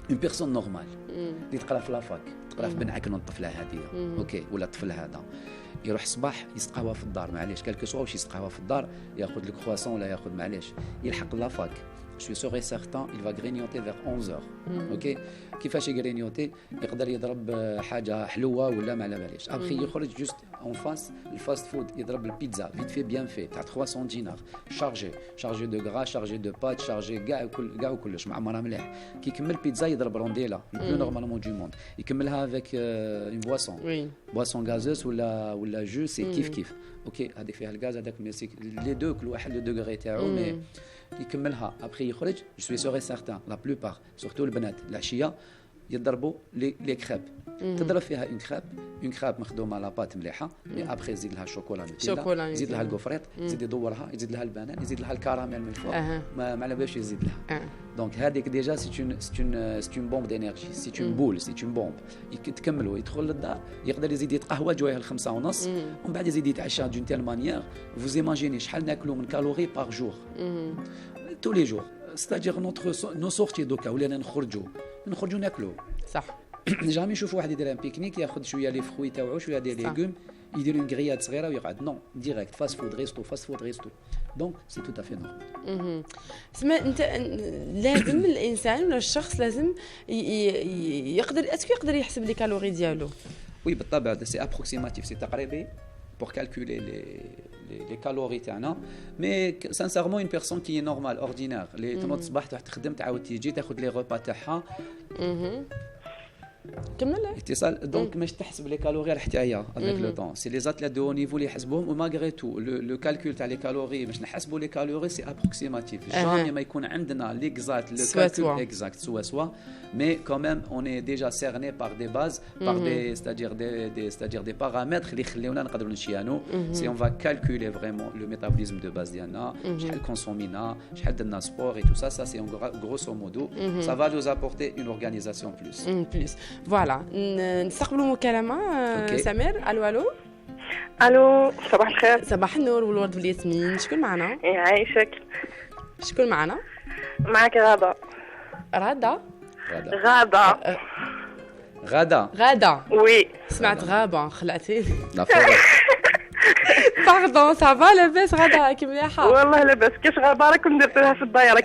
اون بيرسون نورمال اللي تقرا في لافاك تقرا في بن عكنون الطفله هذه اوكي ولا الطفل هذا يروح الصباح يسقاوها في الدار معليش كالكو سوا واش يسقاوها في الدار ياخذ لك كرواسون ولا ياخذ معليش يلحق لافاك. Je suis sûr et certain, il va grignoter vers 11h. اوكي كيفاش يغرينيوتي يقدر يضرب حاجه حلوه ولا ما على باليش. ابخي يخرج جوست اون فاس الفاست فود يضرب البيتزا فيت في بيان في تاع 300 دينار شارجي دو غرا شارجي دو بات شارجي كاع كلش معمرها مليح. كي يكمل بيتزا يضرب رونديلا لو نورمالمون دو موند يكملها افيك اون بواسون غازوس ولا جو سي كيف اوكي هذيك فيها الغاز هذاك ميسيك لي دو كل واحد لو دوغري تاعو مي يكملها ابخي يخرج. جو سوي سور سارتان لا بلوبار سورتو البنات العشيه يضربوا لي كريب تضرب فيها اون كريب مخدومه لاباط مليحه مي ابخي يزيد لها شوكولا نوتيلا يزيد لها الكوفريط يزيد يدورها يزيد لها البنان يزيد لها الكراميل من فوق ما على بالش يزيد لها. دونك هذيك ديجا سي اون بومب دينيرجي سي اون بول سي اون بومب تكملوا يدخل للدار يقدر يزيد يتقهوى جوايه ال5:30 ومن بعد يزيد يتعشى دون تيل مانيير. فوز ايماجيني شحال ناكلوا من كالوري بار جور tous les jours. C'est-à-dire nos sorties دوكا ولينا نخرجوا ناكلوا صح. جامي نشوف واحد يدير ان بيكنيك ياخذ شويه لي فروي تاعو شويه ديال ليغوم يدير اون غرياد صغيره ويقعد نو ديريكت فاست فود ريستو دونك سي تو افي نورمال. سما انت لازم الانسان ولا الشخص لازم يقدر اسكو يقدر يحسب لي كالوري ديالو؟ وي بالطبع سي ابروكسيماتيف سي تقريبي pour calculer les calories تاعنا. mais sincèrement une personne qui est normale ordinaire اللي تنوض الصباح تروح تخدم تعاود تيجي تاخذ لي غوبا تاعها كمل اتصال دونك ماش تحسب لي كالوري على حتايا افيك لو طون سي لي زاتليت دو نيفو اللي يحسبوهم وماغري تو لو كالكول تاع لي كالوري باش نحسبوا لي كالوري سي ابروكسيماتيف جامي ما يكون عندنا ليكزاكت لو كالكول اكزاكت سوا mais quand même on est déjà cerné par des bases par des c'est-à-dire des paramètres اللي يخليونا نقدروا نشيانو si on va calculer vraiment le métabolisme de base ديالنا شحال كونسومينا شحال درنا سبور et tout ça c'est en grosso modo ça va nous apporter une organisation plus فوالا. نستقبلوا مكالمه سمير. الو صباح الخير. صباح النور والورد والياسمين. شكون معنا؟ يعيشك. شكون معنا؟ معك غادة. غادة وي سمعت غابة خلعتيني. لا فرق. باردون سافا لاباس غادة راكي مليحة؟ والله لاباس كاش غابة راكم درتوها في الدايرة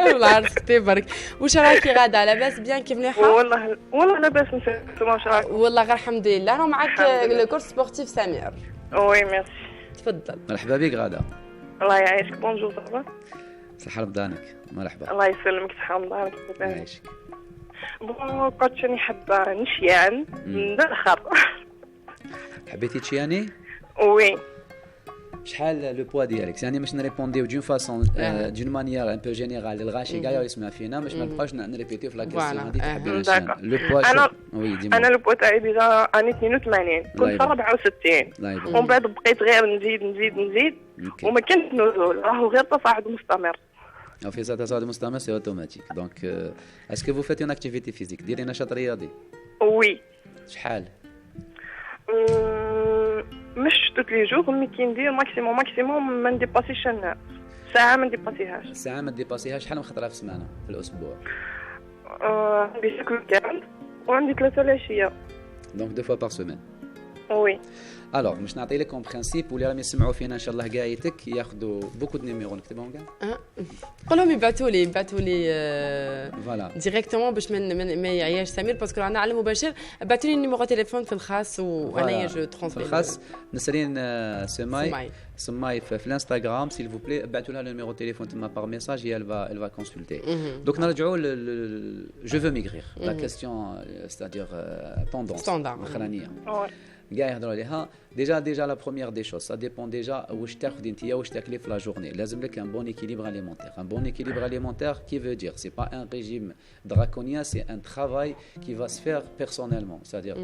والله رزقتي برك. واش راكي غادة لاباس بيان كي مليحة؟ والله لاباس نسيتو واش راك؟ والله غير الحمد لله. راه معاك الكورس سبورتيف سمير. وي ميرسي. تفضل. مرحبا بك غادة. الله يعيشك. بونجور صافا. صحة رمضانك. مرحبا. الله يسلمك. صحة رمضانك. يعيشك. بون كنت راني حابة نشيان من الاخر. حبيتي تشياني؟ وي. شحال لو بوا ديالك؟ يعني باش نريبونديو دون فاسون دون مانيير ان بو جينيرال الغاشي كاع يسمع فينا باش ما نبقاوش نريبيتيو في لا كيسيون هذه تحبي نشيان. لو بوا وي ديما انا لو بوا تاعي ديجا اني 82 كنت في 64 ومن بعد بقيت غير نزيد وما كانش نزول راهو غير تصاعد مستمر. في تصاعد مستمر سي اوتوماتيك. دونك اسكو فو فيت اون اكتيفيتي فيزيك ديري نشاط رياضي؟ وي. شحال؟ مش توت لي جور مي كي ندير ماكسيموم ما نديباسيش ساعة ما نديباسيهاش. ساعة ما نديباسيهاش. شحال من خطرة في السمانة في الأسبوع؟ عندي شكل ويكاند وعندي 3 العشية. دونك 2 fois par semaine. وي. الوغ باش نعطي لكم برينسيپ واللي راهم يسمعوا فينا ان شاء الله قايتك ياخذوا بوكو دو نيميرو نكتبهم كاع. قول لهم يبعثوا لي فوالا ديريكتومون باش ما يعياش سمير باسكو رانا على المباشر. بعثوا لي النيميرو تليفون في الخاص وانا جو ترونسفير في الخاص. نسرين سماي في الانستغرام سيل فو بلي بعثوا لها النيميرو تليفون تما باغ ميساج هي الفا كونسلتي. دونك نرجعوا جو فو ميغرير لا كيسيون ستادير طوندونس الاخرانيه كاع يهضروا عليها. ديجا لا بروميير دي شوز سا ديبون ديجا واش تاخذ انت واش تاكلي في لا جورني. لازم لك ان بون ايكيليبر اليمونتير. ان بون ايكيليبر اليمونتير كي فو دير سي با ان ريجيم دراكونيان سي ان ترافاي كي va se faire personnellement c'est-à-dire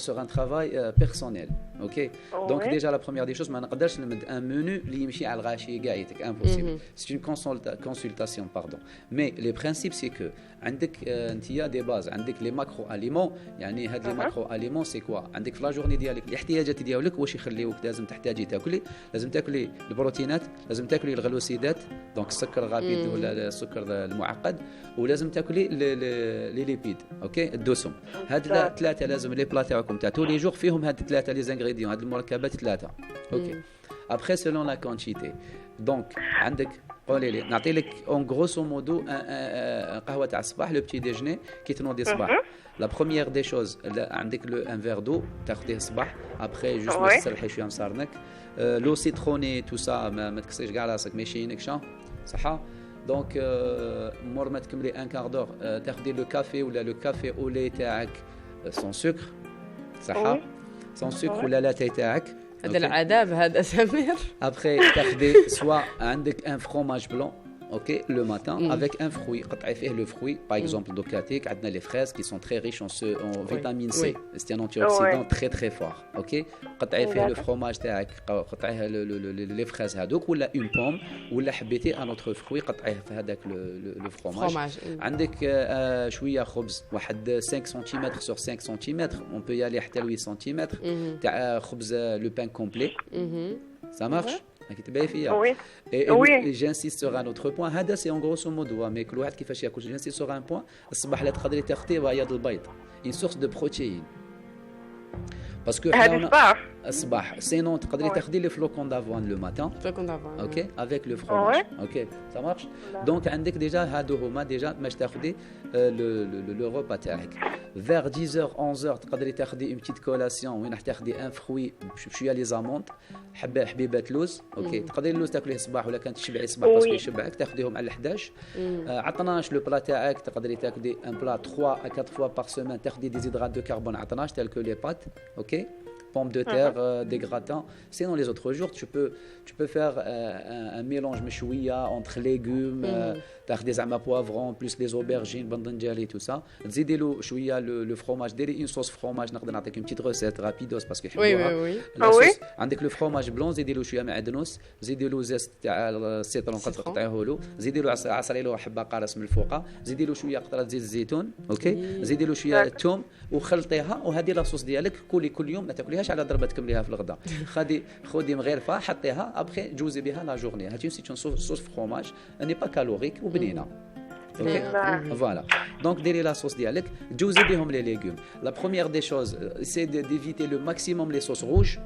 sur un travail personnel. اوكي دونك ديجا لا بروميير دي شوز ما نقدرش نمد ان منو اللي يمشي على الغاشي كاعيتك امبوسيبل. سي اون كونسلتاسيون باردون مي لي برينسيپ سي كو عندك انت دي باز عندك لي ماكرو اليمون. يعني هاد لي ماكرو اليمون سي كوا عندك في لا جورني ديالك الاحتياجات ديالك واش يخليوك لازم تحتاجي تاكلي. لازم تاكلي البروتينات لازم تاكلي الغلوسيدات دونك السكر الغابيد ولا السكر المعقد ولازم تاكلي لي ليبيد اوكي الدسم. هاد ثلاثه لازم لي بلا تاعكم تاع تولي جور فيهم هاد ثلاثه لي زانغريديون هاد المركبات ثلاثه اوكي. ابخي سيلون لا كونتيتي دونك عندك قولي لي نعطي لك اون غروسو مودو قهوه تاع الصباح لو بتي ديجني كي تنوضي الصباح. لا بروميير دي شوز عندك لو ان فير دو تاخذيه الصباح ابخي جوست باش تسرحي شويه مصارنك. لو سيتروني تو سا ما تكسريش كاع راسك ما يشينكش صحه. دونك مور ما تكملي ان كاردور تاخذي لو كافي ولا لو كافي اولي تاعك سون سكر صحه سون سكر ولا لاتاي تاعك. هذا العذاب هذا سمير. ابخي تاخذي سوا عندك ان فروماج بلون ok le matin avec un fruit قطعي فيه le fruit par exemple دوكاتيك عندنا les fraises qui sont très riches en vitamine C c'est un antioxydant très très fort ok قطعي فيه le fromage تاعك قطعيه les fraises هذوك ولا une pomme ولا حبيتي un autre fruit قطعيه في هذاك le fromage عندك شويه خبز واحد 5 سنتيمتر sur 5 سنتيمتر on peut y aller حتى 8 سنتيمتر تاع خبز le pain complet ça marche راكي تبعي فيا. وي جانسيست سور ان اوتر بوين هذا سي اون غروسو مودو مي كل واحد كيفاش ياكل. جانسيست سور ان بوين الصباح لا تقدري تاخذي بياض البيض اون سورس دو بروتين باسكو هذا الصباح سينون تقدري تاخدي لي فلوكون دافوان لو ماتان اوكي افيك لو فروماج اوكي سا مارش دونك عندك ديجا هادو هما ديجا باش تاخدي لو روبا تاعك vers 10h 11h تقدري تاخدي اون بتيت كولاسيون وين راح تاخدي ان فروي بشويه لي زامونت حبيبات لوز اوكي تقدري اللوز تاكليه الصباح ولا كانت تشبعي الصباح باسكو يشبعك تاخديهم على 11 على 12 لو بلا تاعك تقدري تاكلي ان بلا 3 à 4 fois par semaine تاخدي دي زيدرات دو كربون على 12 tels que les pâtes اوكي pommes de terre, des gratins. Sinon, les autres jours, tu peux faire un mélange meshouia entre légumes, des amas poivrons, plus les aubergines, bandangeli, tout ça. Zidelo chouia le fromage, dès une sauce fromage, avec une petite recette rapidos parce que oui. Avec le fromage blanc, zidelo chouia معدنوس, zidelo zest تاع السيترون قطعيه له, zidelo عصري له حبه قارص من الفوق, zidelo شويه قطره زيت الزيتون, اوكي, zidelo شويه الثوم وخلطيها وهذه لاصوص ديالك كلي كل يوم ما تاكليهاش على ضربه تكمليها في الغداء خدي مغرفه حطيها ابخي جوزي بها لا جورني هاتي سي صوص فرomage اني با كالوريك وبنينه اوكي فوالا دونك ديري لا صوص ديالك جوزي بهم لي ليغوم لا بروميير دي شوز سي ديفيتي لو ماكسيموم لي صوص روج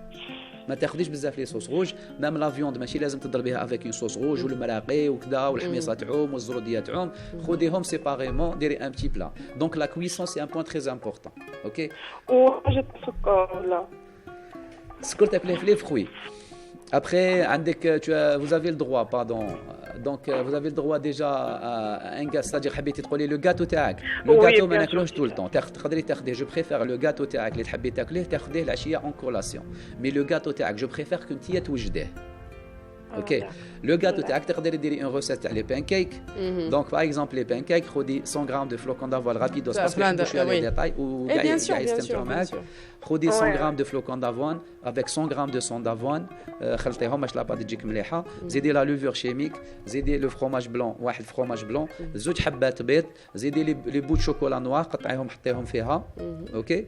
ما تاخذيش بزاف لي صوص روج ميم لا فيوند ماشي لازم تضربيها افيك اون صوص روج والمراقي وكذا والحميصه تعوم والزروديه تعوم خذيهم سيباريمون ديري ان بتي بلا دونك لا كويسون سي ان بوين تري امبورطون اوكي وحاجه السكر ولا السكر تاكليه في لي فروي après vous avez le droit donc vous avez le droit déjà un gâteau c'est-à-dire حبيتي تقولي لو غاتو تاعك لو غاتو ما ناكلوش طول طون تقدري تاخديه جو بريفير لو غاتو تاعك اللي تحبي تاكليه تاخديه العشيه اون كولاسيون مي لو غاتو تاعك جو بريفير كنتي توجديه اوكي لو غاتو تاعك تقدري ديري اون ريسيت تاع لي بانكيك دونك باغ اكزومبل لي بانكيك خدي 100 غرام دو فلوكون دافوال رابيدوس باسكو شويه لي ديتاي وكاع يستمتعوا معاك خدي 100 غرام دو فلوكون دافوان افيك 100 غرام دو سون دافوان خلطيهم باش لاباط تجيك مليحه زيدي لا لوفور شيميك زيدي لو فروماج بلون واحد فروماج بلون زوج حبات بيض زيدي لي بوت شوكولا نوار قطعيهم حطيهم فيها اوكي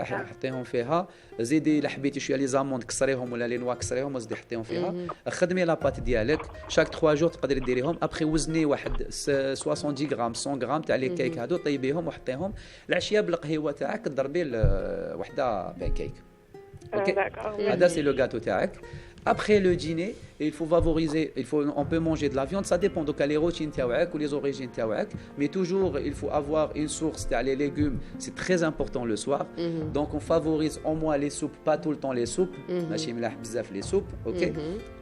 حطيهم فيها زيدي الا حبيتي شويه لي زاموند كسريهم ولا لي نوا كسريهم وزيدي حطيهم فيها خدمي لاباط ديالك شاك 3 جور تقدري ديريهم ابخي وزني واحد 70 غرام 100 غرام تاع لي كيك هادو طيبيهم وحطيهم العشيه بالقهوه تاعك تضربي وحده بانكيك اوكي هذا سي لو غاتو تاعك. Après le dîner, il faut favoriser, on peut manger de la viande, ça dépend donc les routines تاعك ou les origines تاعك, mais toujours il faut avoir une source تاع les légumes, c'est très important le soir. Donc on favorise au moins les soupes, pas tout le temps les soupes, ماشي ملاح بزاف les soupes, OK?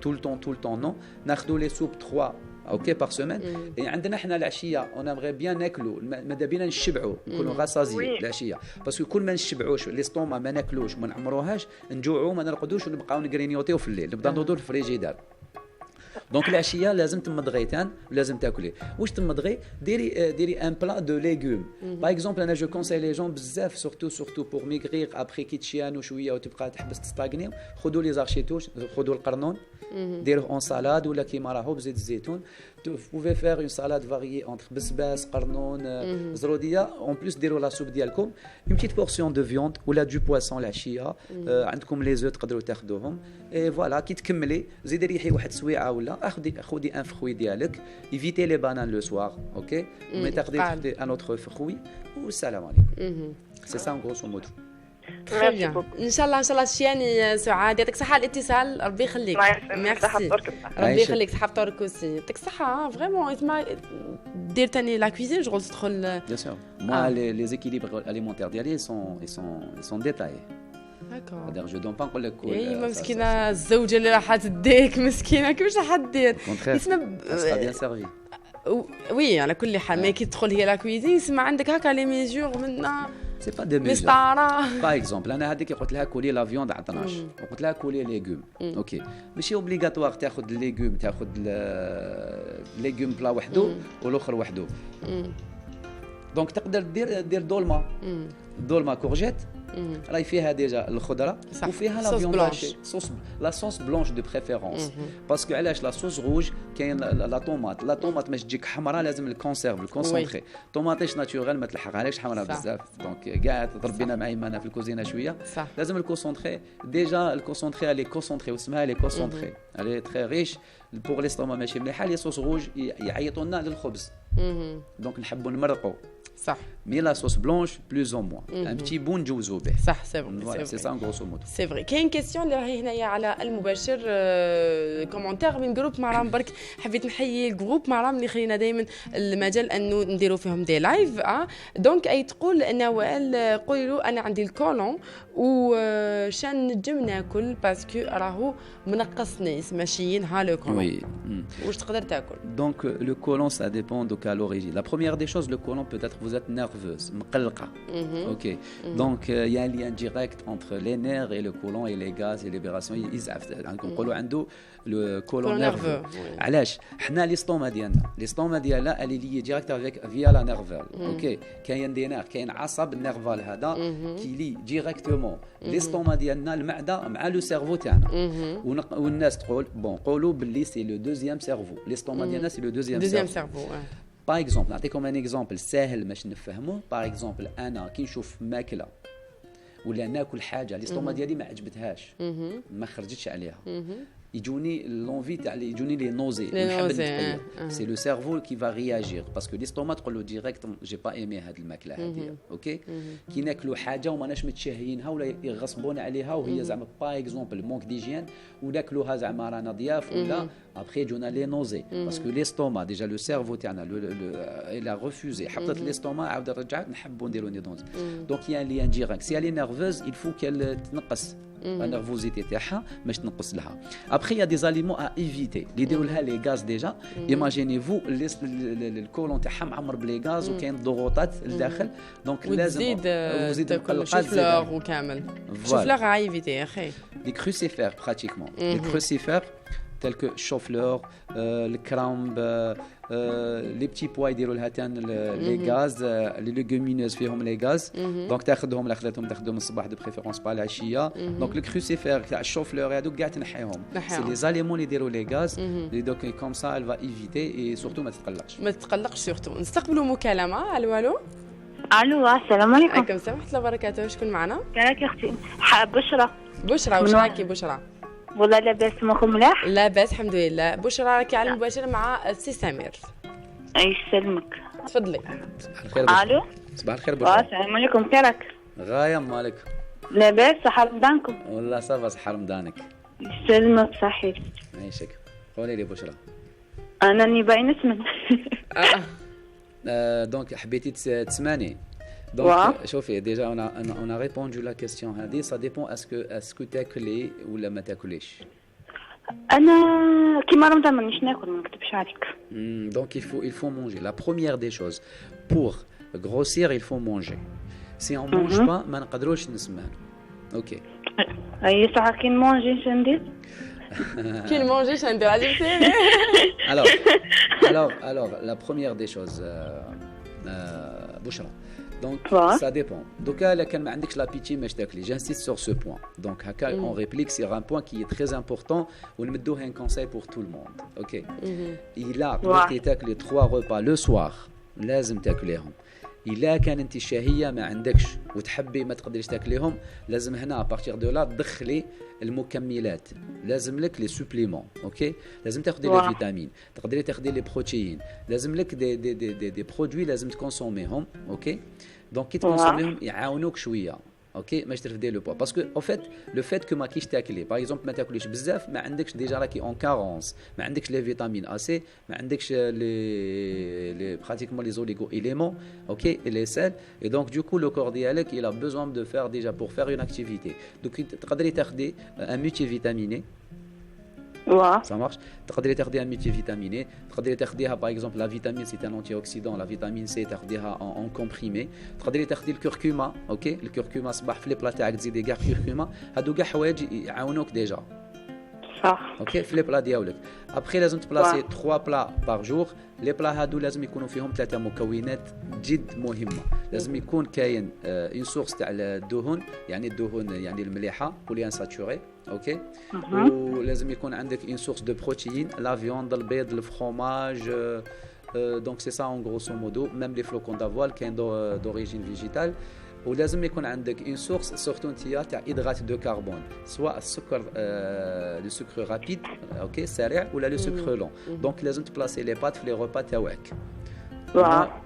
Tout le temps non. ناخذوا les soupes 3 اوكي بار سومين عندنا احنا العشيه اون امغي بيان ناكلوا ماذا بينا نشبعوا نكونوا غاسازي العشيه باسكو كل ما نشبعوش لي ستوما ما ناكلوش وما نعمروهاش نجوعوا ما نرقدوش ونبقاو نغرينيوتيو في الليل نبدا نوضوا في الفريجيدار دونك العشيه لازم تمضغي ولازم تاكلي واش تمضغي ديري ان بلا دو ليغوم باغ اكزومبل انا جو كونساي لي جون بزاف سورتو بور ميغريغ ابري كي تشيانو شويه وتبقى تحبس تستاغني خذوا لي زارشيتوش خذوا القرنون ديروه اون سالاد ولا كيما راهو بزيت الزيتون vous pouvez faire une salade variée entre بسباس قرنون زروديه اون بليس ديروا لا سوب ديالكم une petite portion de viande ولا du poisson العشيه عندكم لي زو تقدروا تاخذوهم اي فوالا كي تكملي زيدي ريحي واحد سويعه ولا خذي ان فروي ديالك ايفيتي لي بانان لو سوار اوكي مي تاخذي ان اوتر فروي والسلام عليكم سي سا ان غروسو مودو Très bien. Inch'Allah شياني سعاد يعطيك صحة الإتصال ربي يخليك. ميرسي. ربي يخليك صحة فطورك aussi. يعطيك صحة vraiment اسمع دير تاني لا كويزين شغل تدخل. Bien sûr. Moi les équilibres alimentaires ديالي ils sont détaillés. D'accord. C'est-à-dire je donne pas نقول لك اي مسكينة الزوجة اللي راح تديك مسكينة كيفاش راح تدير؟ يسمى bien servi. وي على كل حال مي كي تدخل هي لا كويزين يسمى عندك هكا لي ميزور منا سي با دي ميزور باغ اكزومبل انا هذيك قلت لها كولي لا فيوند على 12 وقلت لها كولي ليغوم اوكي ماشي اوبليغاتوار تاخذ الليغوم تاخذ الليغوم بلا وحده والاخر وحده دونك تقدر دير دولما كورجيت راهي فيها ديجا الخضره وفيها لا فيوند صوص لا صوص بلونش دو بريفيرونس باسكو علاش لا صوص روج كاين لا طوماط باش تجيك حمراء لازم الكونسيرف الكونسونطري طوماطيش ناتورال ما تلحقهاش حمراء بزاف دونك كاع تضربينا مع ايمانه في الكوزينه شويه لازم الكونسونطري ديجا الكونسونطري لي كونسونطري واسمها لي كونسونطري الي تري ريش بور ليستوما ماشي مليحه لي صوص روج يعيطوا لنا للخبز دونك نحبوا نمرقوا صح مي لا صوص بلونش بلوز او موان ان بتي بون نجوزوا به صح سي فري سي سا غروسو مودو سي فري. كاين كيسيون اللي راهي هنايا على المباشر كومونتير من جروب مرام برك حبيت نحيي الجروب مرام اللي خلينا دائما المجال انه نديروا فيهم دي لايف دونك اي تقول نوال قولي له انا عندي الكولون وشان نجم ناكل باسكو راهو منقصني ماشيين ها لو كولون وي واش تقدر تاكل دونك لو كولون ça dépend de quelle origine. La première des choses, le colon peut-être vous êtes nerveuse, مقلقة. Ok. Donc il y a un lien direct entre les nerfs et le colon et les gaz et libération. يزعف نقولوا عنده le colon nerveux. علاش؟ حنا ليستوما ديالنا، ليستوما ديالها اللي لي ديريكت افيك فيا لا نيرفال. اوكي. كاين دي نير، كاين عصب النيرفال هذا كي لي ديريكتومون ليستوما ديالنا المعده مع لو سيرفو تاعنا. والناس تقول بون قولوا باللي سي لو دوزيام سيرفو. ليستوما ديالنا سي لو دوزيام سيرفو. باغ اكزومبل نعطيكم ان اكزومبل ساهل باش نفهموه. باغ اكزومبل انا كي نشوف ماكله ولا ناكل حاجه ليستوما ديالي ما عجبتهاش ما خرجتش عليها يجوني لونفي تاع يجوني لي نوزي نحب نتقيا سي لو سيرفو كي فا رياجير باسكو ليستوما تقول له ديريكت جي با ايمي هاد الماكله هذه اوكي كي ناكلوا حاجه وماناش متشهيينها ولا يغصبون عليها وهي زعما باغ اكزومبل مونك ديجين وناكلوها زعما رانا ضياف ولا ابخي جونا لي نوزي باسكو ليستوما ديجا لو سيرفو تاعنا الى ريفوزي حطت ليستوما عاود رجعت نحبوا نديروا دي دوز دونك يا لي انديريكت سي لي نيرفوز il faut qu'elle تنقص la nervosité تاعها باش تنقص لها. Après il y a des aliments à éviter. اللي يديروا لها لي غاز ديجا imaginez-vous الكولون تاعها معمر بلي غاز وكاين ضغوطات لداخل دونك لازم وزيد مقلقات فلور وكامل. فلور à éviter يا اخي. Les crucifères pratiquement. Les crucifères tels que chou-fleur, le crambe, les petits pois يديروا لها تان لي غاز لي ليغومينوز فيهم لي غاز دونك تاخذهم تاخذهم الصباح دو بريفيرونس با العشيه دونك لو كروسيفير تاع الشوفلور هذوك كاع تنحيهم سي لي زاليمون اللي يديروا لي غاز لي دوك كوم سا ال فا ايفيتي اي سورتو ما تتقلقش سورتو. نستقبلوا مكالمه. الو الو السلام عليكم. عليكم السلام ورحمه الله وبركاته. شكون معنا؟ كيفك اختي؟ بشرى واش راكي بشرى؟ والله لاباس معكم ملاح؟ لاباس الحمد لله. بشرى راكي على المباشر مع السي سمير. اي يسلمك. تفضلي. صباح الخير. الو صباح الخير بشرى. السلام عليكم. كيفك؟ غايه مالك؟ لاباس صحة رمضانكم؟ والله صافا صحة رمضانك. يسلمك صحيح. عايشك. قولي لي بشرى. انا راني باين اسمك. دونك حبيتي تسمعني. Donc, شوفي déjà on a répondu la question هذه ça dépend est-ce que تاكلي ولا ما تاكليش. انا كيما رمضان مانيش ناكل ما نكذبش عليك. Donc il faut manger. La première des choses pour grossir il faut manger. Si on mange pas ما نقدروش نسمعوا. OK. اي صح كي نمونجي شندير؟ كي نمونجي شندير عجبتيني. alors la première des choses بشرى. Donc ça dépend. Donc là quand ما عندكش l'appétit ماش تاكلي. J'insiste sur ce point. Donc هكا on réplique sur un point qui est très important ونمدوه un conseil pour tout le monde. OK. إلا قدرتي تاكلي 3 repas le soir لازم تاكليهم. إلا كان انت شهية ما عندكش وتحبي ما تقدريش تاكليهم لازم هنا ابارتيغ دو لا تدخلي المكملات لازم لك لي سوبليمون اوكي لازم تاخذي لي فيتامين تقدري تاخذي لي بروتيين لازم لك دي برودوي لازم تكونسوميهم اوكي دونك كي تكونسوميهم يعاونوك شويه اوكي باش ترفدي لو بوا باسكو او فيت لو فيت كو ما كيش تاكلي باغ اكزومبل ما تاكليش بزاف ما عندكش ديجا راكي اون كارونس ما عندكش لي فيتامين ا سي ما عندكش لي براتيكمون لي زوليغو اليمون اوكي لي سيل اي دونك دو كو لو كور ديالك il a besoin de faire déjà pour faire une activité donc تقدري تاخدي ان مولتي فيتاميني ça marche تقدري تاخديها ميتي فيتاميني تقدري تاخديها باغ اكزومبل لا فيتامين سي ان انتي اوكسيدون لا فيتامين سي تاخديها اون كومبريمي تقدري تاخدي الكركوما اوكي الكركوما صباح في لي بلا تاعك تزيدي كاع كركوما هادو كاع حوايج يعاونوك ديجا صح اوكي في لي بلا ديالك ابخي لازم تبلاسي 3 بلا بار جور لي بلا هادو لازم يكونوا فيهم 3 مكونات جد مهمه لازم يكون كاين اون سورس تاع الدهون يعني الدهون يعني المليحه بولي انساتوري اوكي ولازم يكون عندك اون سورس دو بروتيين لا فيوند البيض الفرomage دونك سي سا اون غروسو مودو ميم لي فلوكون دافوال كاين دوريجين فيجيتال ولازم يكون عندك اون سورس سورتو انتيا تاع هيدرات دو كربون سواء السكر لو سكر رابيد اوكي سريع ولا لو سكر لون دونك لازم تبلاسي لي بات في لي روبا تاعك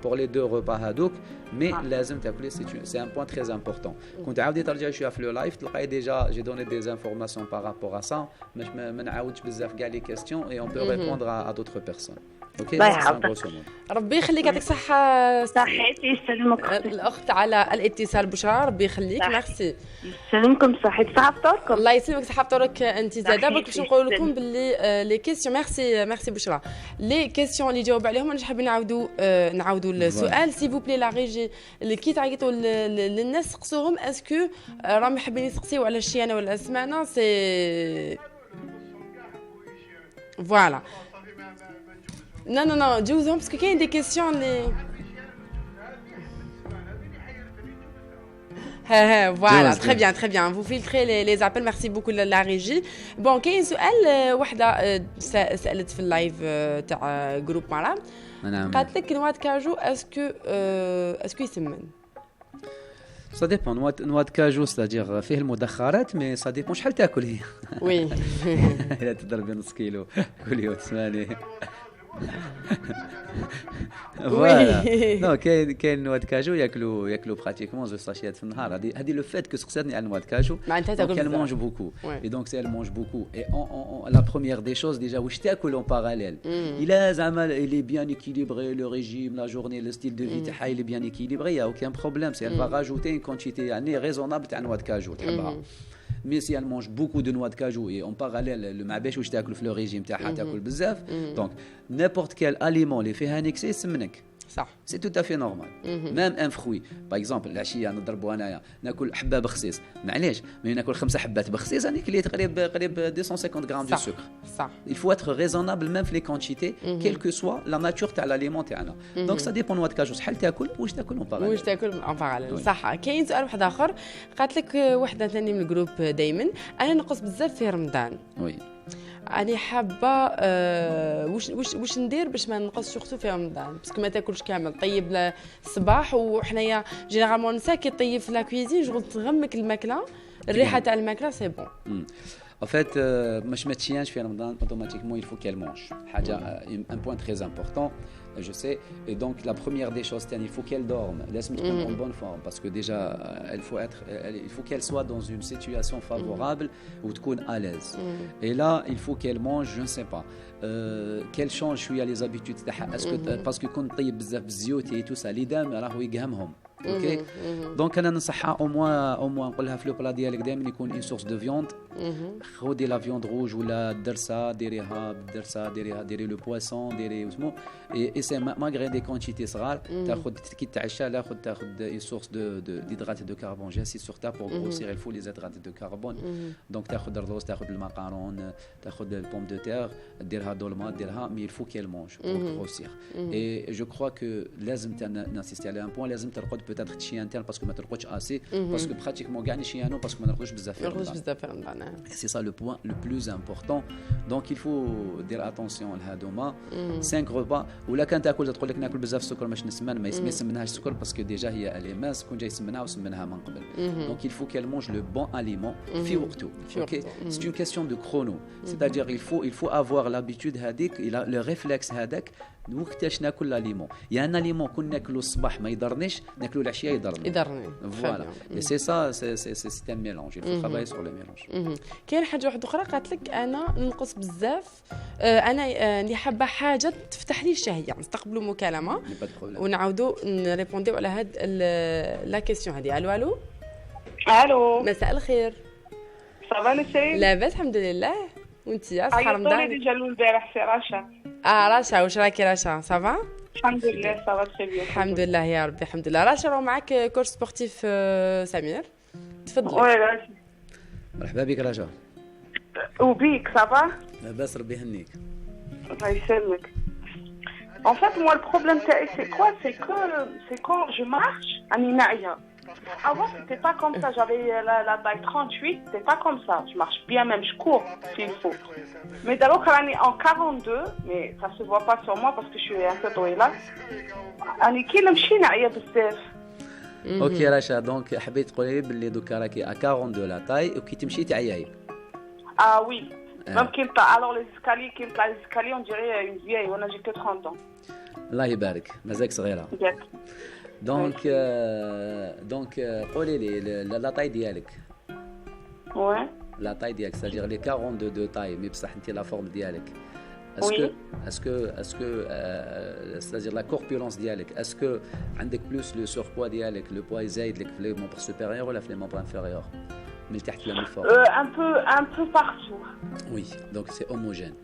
pour les 2 repas hadouk, mais لازم تاكلي, c'est un point très important. كنت عاودي ترجعي شويه في لو لايف تلقاي déjà j'ai donné des informations par rapport à ça, باش ما نعاودش بزاف كاع لي questions et on peut répondre à d'autres personnes. اوكي ربي يخليك يعطيك صحة. صحيتي يسلمك الأخت على الاتصال بشرى، ربي يخليك. ميرسي. يسلمكم صحيتي صحة فطوركم. الله يسلمك صحة فطورك أنت زادة. باش نقول لكم باللي لي كيسيون ميرسي بشرى لي كيسيون اللي جاوب عليهم. أنا حابين نعاودوا السؤال سي فو بلي لا ريجي اللي كي تعيطوا للناس سقسوهم اسكو راهم حابين يسقسيو على الشيانة ولا السمانة سي فوالا. Non, جوزهم باسكو كاين دي كيسيون اللي voilà, très bien. Vous filtrez les appels. Merci beaucoup la régie. Bon, كاين سؤال وحده سالت في اللايف تاع جروب مرام. قالت لك نواد كاجو اسكو يسمن؟ Ça dépend. Noix de cajou, c'est-à-dire فيه المدخرات, mais ça dépend شحال تاكل هي. Oui. إلا تضربي نص كيلو كل يوم تسمعني. فوالا نو كاين نواد كاجو ياكلوا براتيكمون 2 ساشيات في النهار. هذه لو فيت كو سقساتني على نواد كاجو معناتها تاكل elle mange beaucoup et donc si elle mange beaucoup et la première des choses déjà واش تاكل en parallèle il زعما il est bien équilibré le régime la journée le style de vie تاعها il est bien équilibré il y a aucun problème si elle va rajouter une quantité يعني raisonnable تاع نواد كاجو تحبها. Mais si elle mange beaucoup de noix de cajou et en parallèle le معباش واش تاكل في le régime تاعها تاكل بزاف donc n'importe quel aliment اللي فيها نكسي يسمنك. صح. C'est tout à fait normal. Même un fruit. Par exemple, العشية نضربوا أنايا ناكل حبة بخسيس. معليش ملي ناكل 5 حبات بخسيس أنا كليت قريب 250 grammes de sucre. صح. Il faut être raisonnable même في les quantités, quelle que soit la nature تاع l'aliment تاعنا. Donc ça dépend نوع كاجو شحال تاكل واش تاكل en parallèle. واش تاكل en parallèle. صح. كاين سؤال واحد آخر قالت لك وحدة ثانية من الجروب دايما أنا نقص بزاف في رمضان. Oui. أنا حابة وش ندير باش ما نقصش سورتو في رمضان باسكو ما تاكلش كامل طيب الصباح وحنايا جينيرالمون نسا كي طيب في لا كويزين شغل تغمك الماكله الريحه تاع الماكله سي بون. En fait, باش ما تشيانش في رمضان automatiquement il faut qu'elle mange. حاجة un point très important. Je sais, et donc la première des choses, il faut qu'elle dorme, laisse-moi en bonne forme, parce que déjà, il faut qu'elle soit dans une situation favorable ou à l'aise. Et là, il faut qu'elle mange, je ne sais pas, qu'elle change les habitudes, parce que quand tu as des et tout ça, les dames, alors ils gagnent. اوكي دونك انا ننصحها او موان نقول لها في لو بلا ديالك دائما يكون اون سورس دو فيوند. خذي لا فيوند روج ولا الدرسه ديريها بالدرسه ديري لو بواسون ديري اسمو اي سي ماغري دي كونتيتي صغار تاخذ كي تعشى تاخذ اون سورس ديدرات دو كربون جاسي سور تا بور غروسير الفو لي زيدرات دو كربون دونك تاخذ الرز تاخذ الماكارون تاخذ البوم دو تير ديرها دولمات ديرها مي الفو كيل مونج بور غروسير اي جو كروا كو لازم نانسيستي على ان بوين لازم ترقد peut-être تشي interne parce que ما ترقدش assez parce que pratiquement كاع نشيانو parce que ما نرقدش بزاف في رمضان. C'est ça le point le plus important. Donc il faut dire attention لهادوما 5 repas ولا كان تاكل تقول لك ناكل بزاف سكر باش نسمن ما يسمنهاش سكر باسكو ديجا هي اليماس كون جاي يسمنها وسمنها من قبل. Donc il faut qu'elle mange le bon aliment في وقته. OK, c'est une question de chrono. C'est-à-dire il faut avoir l'habitude هذيك le réflexe هذاك وقتاش ناكل الاليمون. يا ان الاليمون كون ناكلو الصباح ما يضرنيش ناكلو العشيه يضرني. فوالا سي سا سي ان ميلونج il faut travailler sur le mélange. كاين حاجه واحده اخرى قالت لك انا ننقص بزاف انا اللي حابه حاجه تفتح لي الشهيه نستقبلوا مكالمه ونعاودوا نريبونديو على هاد لا كيسيون هذه. الو مساء الخير. صباح الخير. لاباس الحمد لله وانت يا صحه رمضان. عيطولي ديجا البارح سي رشا. رشا واش راكي رشا صافا؟ الحمد لله صافا تري بيان. الحمد لله يا ربي الحمد لله. رشا راه معاك كورس سبورتيف سمير تفضلي. وي رشا مرحبا بك رشا. وبيك صافا؟ لاباس ربي يهنيك. الله يسلمك. En fait, moi, le problème, c'est quoi? C'est quand je marche, راني ناعية. Avant, c'était pas comme ça. J'avais la taille 38, c'était pas comme ça. Je marche bien, même je cours s'il faut. Mais d'abord, quand on est en 42, mais ça se voit pas sur moi parce que je suis un peu douée là. On est qui نمشي نعيا بزاف. اوكي رشا دونك حبيت تقولي باللي دوكا راكي 42 لا تاي وكي تمشي تعياي. Ah oui. Même alors les escaliers, on dirait une vieille, on a j'ai que 30 ans. الله يبارك مازالك صغيره. دونك قولي لي لا طاي ديالك. Ouais. La taille ديالك c'est-à-dire les 42 tailles mais بصح انت la forme ديالك. Est-ce que c'est-à-dire la corpulence ديالك est-ce que عندك plus le surpoids ديالك le poids يزايد لك في les membres supérieurs ولا في les membres inférieurs من تحت ولا من الفوق؟ Un peu partout. Oui, donc c'est homogène.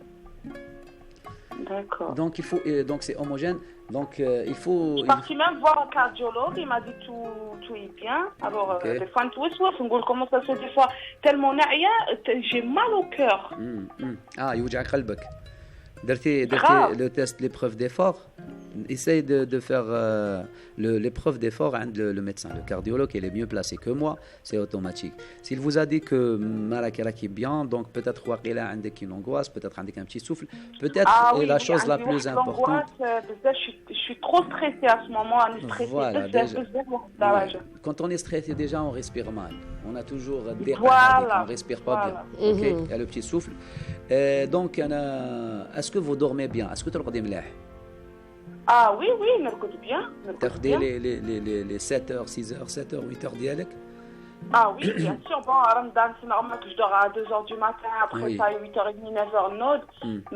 D'accord. Donc il faut donc c'est homogène. Donc il faut. Je suis partie même voir un cardiologue, il m'a dit tout est bien. Alors des fois comment ça se fait des fois tellement naïa, j'ai mal au cœur. يوجعك قلبك. درتي le test l'épreuve d'effort. Essaye de faire l'épreuve d'effort عند le médecin, le cardiologue, il est mieux placé que moi, c'est automatique. S'il vous a dit que malak est bien, donc peut-être واقيلا عندك une angoisse, peut-être عندك un petit souffle, peut-être la chose la plus importante. Je suis trop stressée à ce moment, on est stressé. Voilà, quand on est stressé déjà on respire mal. On a toujours des on respire pas bien. OK, il y a le petit souffle. Donc est-ce que vous dormez bien? Est-ce que ترقدي ملاح؟ Ah oui, نرقد bien. تاخدي les 7 heures, 6 heures, 7 heures, 8 heures ديالك؟ Ah oui, bien sûr. Bon, à Ramadan, c'est normal que je dors à 2 heures du matin, après ça, 8h30, 9h, node.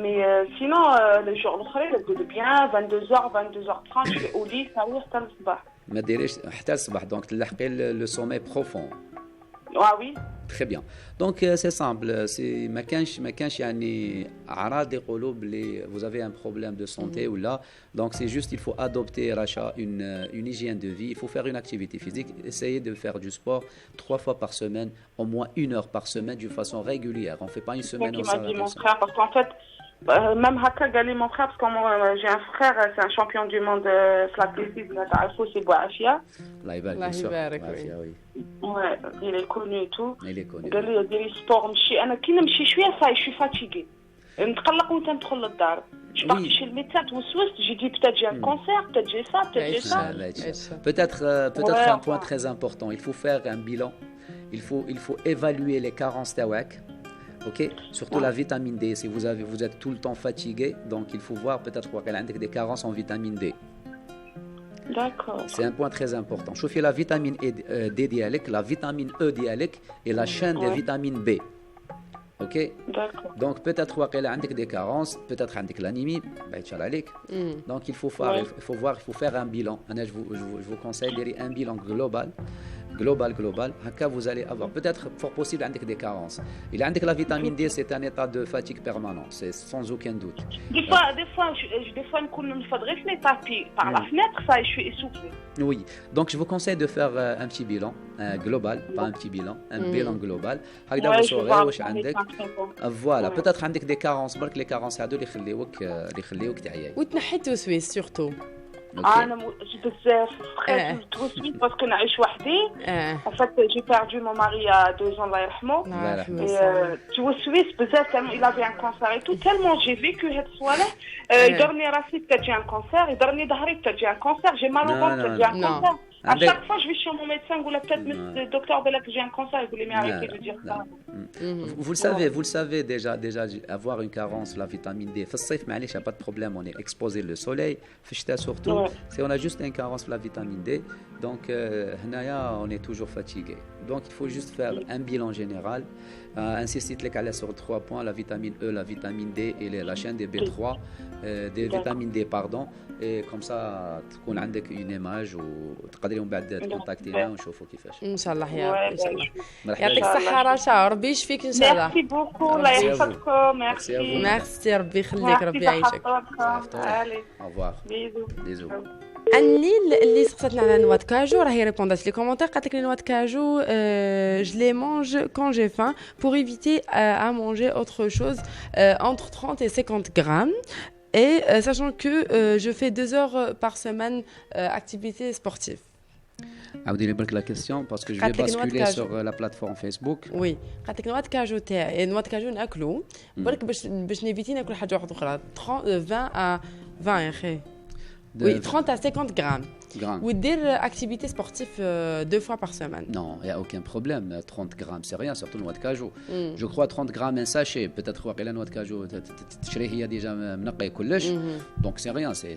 Mais sinon, les jours l'autre, je nرقد bien, 22h, 22h30, je vais au lit, ça y est, حتى الصباح. ما ديريش حتى الصباح، donc تلحقي le sommeil profond. Ah oui. Très bien. Donc c'est simple, c'est ما كانش يعني أعراض يقولوا بلي vous avez un problème de santé ou là. Donc c'est juste il faut adopter Racha une hygiène de vie, il faut faire une activité physique, essayer de faire du sport 3 fois par semaine, au moins 1 heure par semaine d'une façon régulière. On fait pas une semaine au salon. C'est ce qu'il m'a dit mon frère parce qu'en fait même Haka Gali mon frère parce que moi j'ai un frère c'est un champion du monde l'athlétisme تعرفوا c'est Bouafia. الله يبارك oui. Ouais, il est connu et tout. Il est connu. قال لي ديري سبور نمشي انا كي نمشي شويه صاي شوي فاتيغي نتقلق وانت ندخل للدار. Je parti chez le médecin توسوست j'ai dit peut-être j'ai un cancer, peut-être j'ai ça, peut-être j'ai ça. Peut-être un point très important, il faut faire un bilan. Il faut évaluer les carences تاعك. OK, surtout la vitamine D si vous êtes tout le temps fatigué, donc il faut voir peut-être qu'elle a des carences en vitamine D. D'accord. C'est un point très important. Chauffez la vitamine D dialecte, la vitamine E dialecte et la chaîne des vitamines B. OK? D'accord. Donc peut-être qu'elle a des carences, peut-être avec l'anémie, donc il faut faire un bilan. Je vous conseille de faire un bilan global. Vous allez avoir peut-être fort possible avec des carences. Il a la vitamine D, c'est un état de fatigue permanent, c'est sans aucun doute. Des fois, je faudrait que je tapis par la fenêtre, ça, je suis essoufflée. Oui, donc je vous conseille de faire un petit bilan global, pas un petit bilan, un bilan global. Voilà, peut-être avec des carences, parce que les carences هذو اللي يخليوك تعيا. وتنحي التوسويس surtout. انا بزاف ستريس توسويت باسكو نعيش وحدي. En fait, j'ai perdu mon mari il y a 2 ans, الله يرحمه. توسويت بزاف tellement il avait un cancer et tout, tellement j'ai vécu هاد الصوالح. يضرني راسي peut-être j'ai un cancer, يضرني ظهري peut-être j'ai un cancer, j'ai mal au ventre peut-être j'ai un cancer. À chaque fois je vais chez mon médecin ou peut-être le docteur Bella que j'ai un cancer, il voulait m'arrêter de dire ça. Vous le savez déjà avoir une carence la vitamine D. في الصيف معليش pas de problème, on est exposé le soleil, في الشتاء surtout. Si on a juste une carence la vitamine D, donc on est toujours fatigué. Donc il faut juste faire un bilan général. Insistez sur 3 points, la vitamine E, la vitamine D et la chaîne des B3, des vitamines D pardon, et comme ça تكون عندك une image وتقدري من بعد تكونتاكتينا ونشوفوا كيفاش. ان شاء الله يا يعطيك الصحة رشا، ربي يشفيك ان شاء الله. ميرسي بوكو، الله يحفظكم. ميرسي ربي يخليك، ربي يعيشك. Au revoir. Bisous. النيل اللي سقساتنا على نوات كاجو راهي ريبوندات لي كومونتير، قالت لك لي نوات كاجو je les mange quand j'ai faim pour éviter à manger autre chose entre 30 et 50 grammes. Et sachant que je fais 2 heures par semaine activité sportive. عاودي لي برك لا كيسيون باسكو جو في باسكولي سور لا بلاتفورم فيسبوك. وي قالت لك نوات كاجو تاعي، نوات كاجو ناكلو برك باش نيفيتي ناكل حاجه واحده اخرى 20 à 20 يا اخي. Oui, 30 à 50 grammes. Ou dire activité sportive 2 fois par semaine. Non, il n'y a aucun problème. 30 grammes, c'est rien, surtout le noix de cajou. Je crois 30 grammes un sachet. Peut-être que la noix de cajou, il y a déjà donc c'est rien, c'est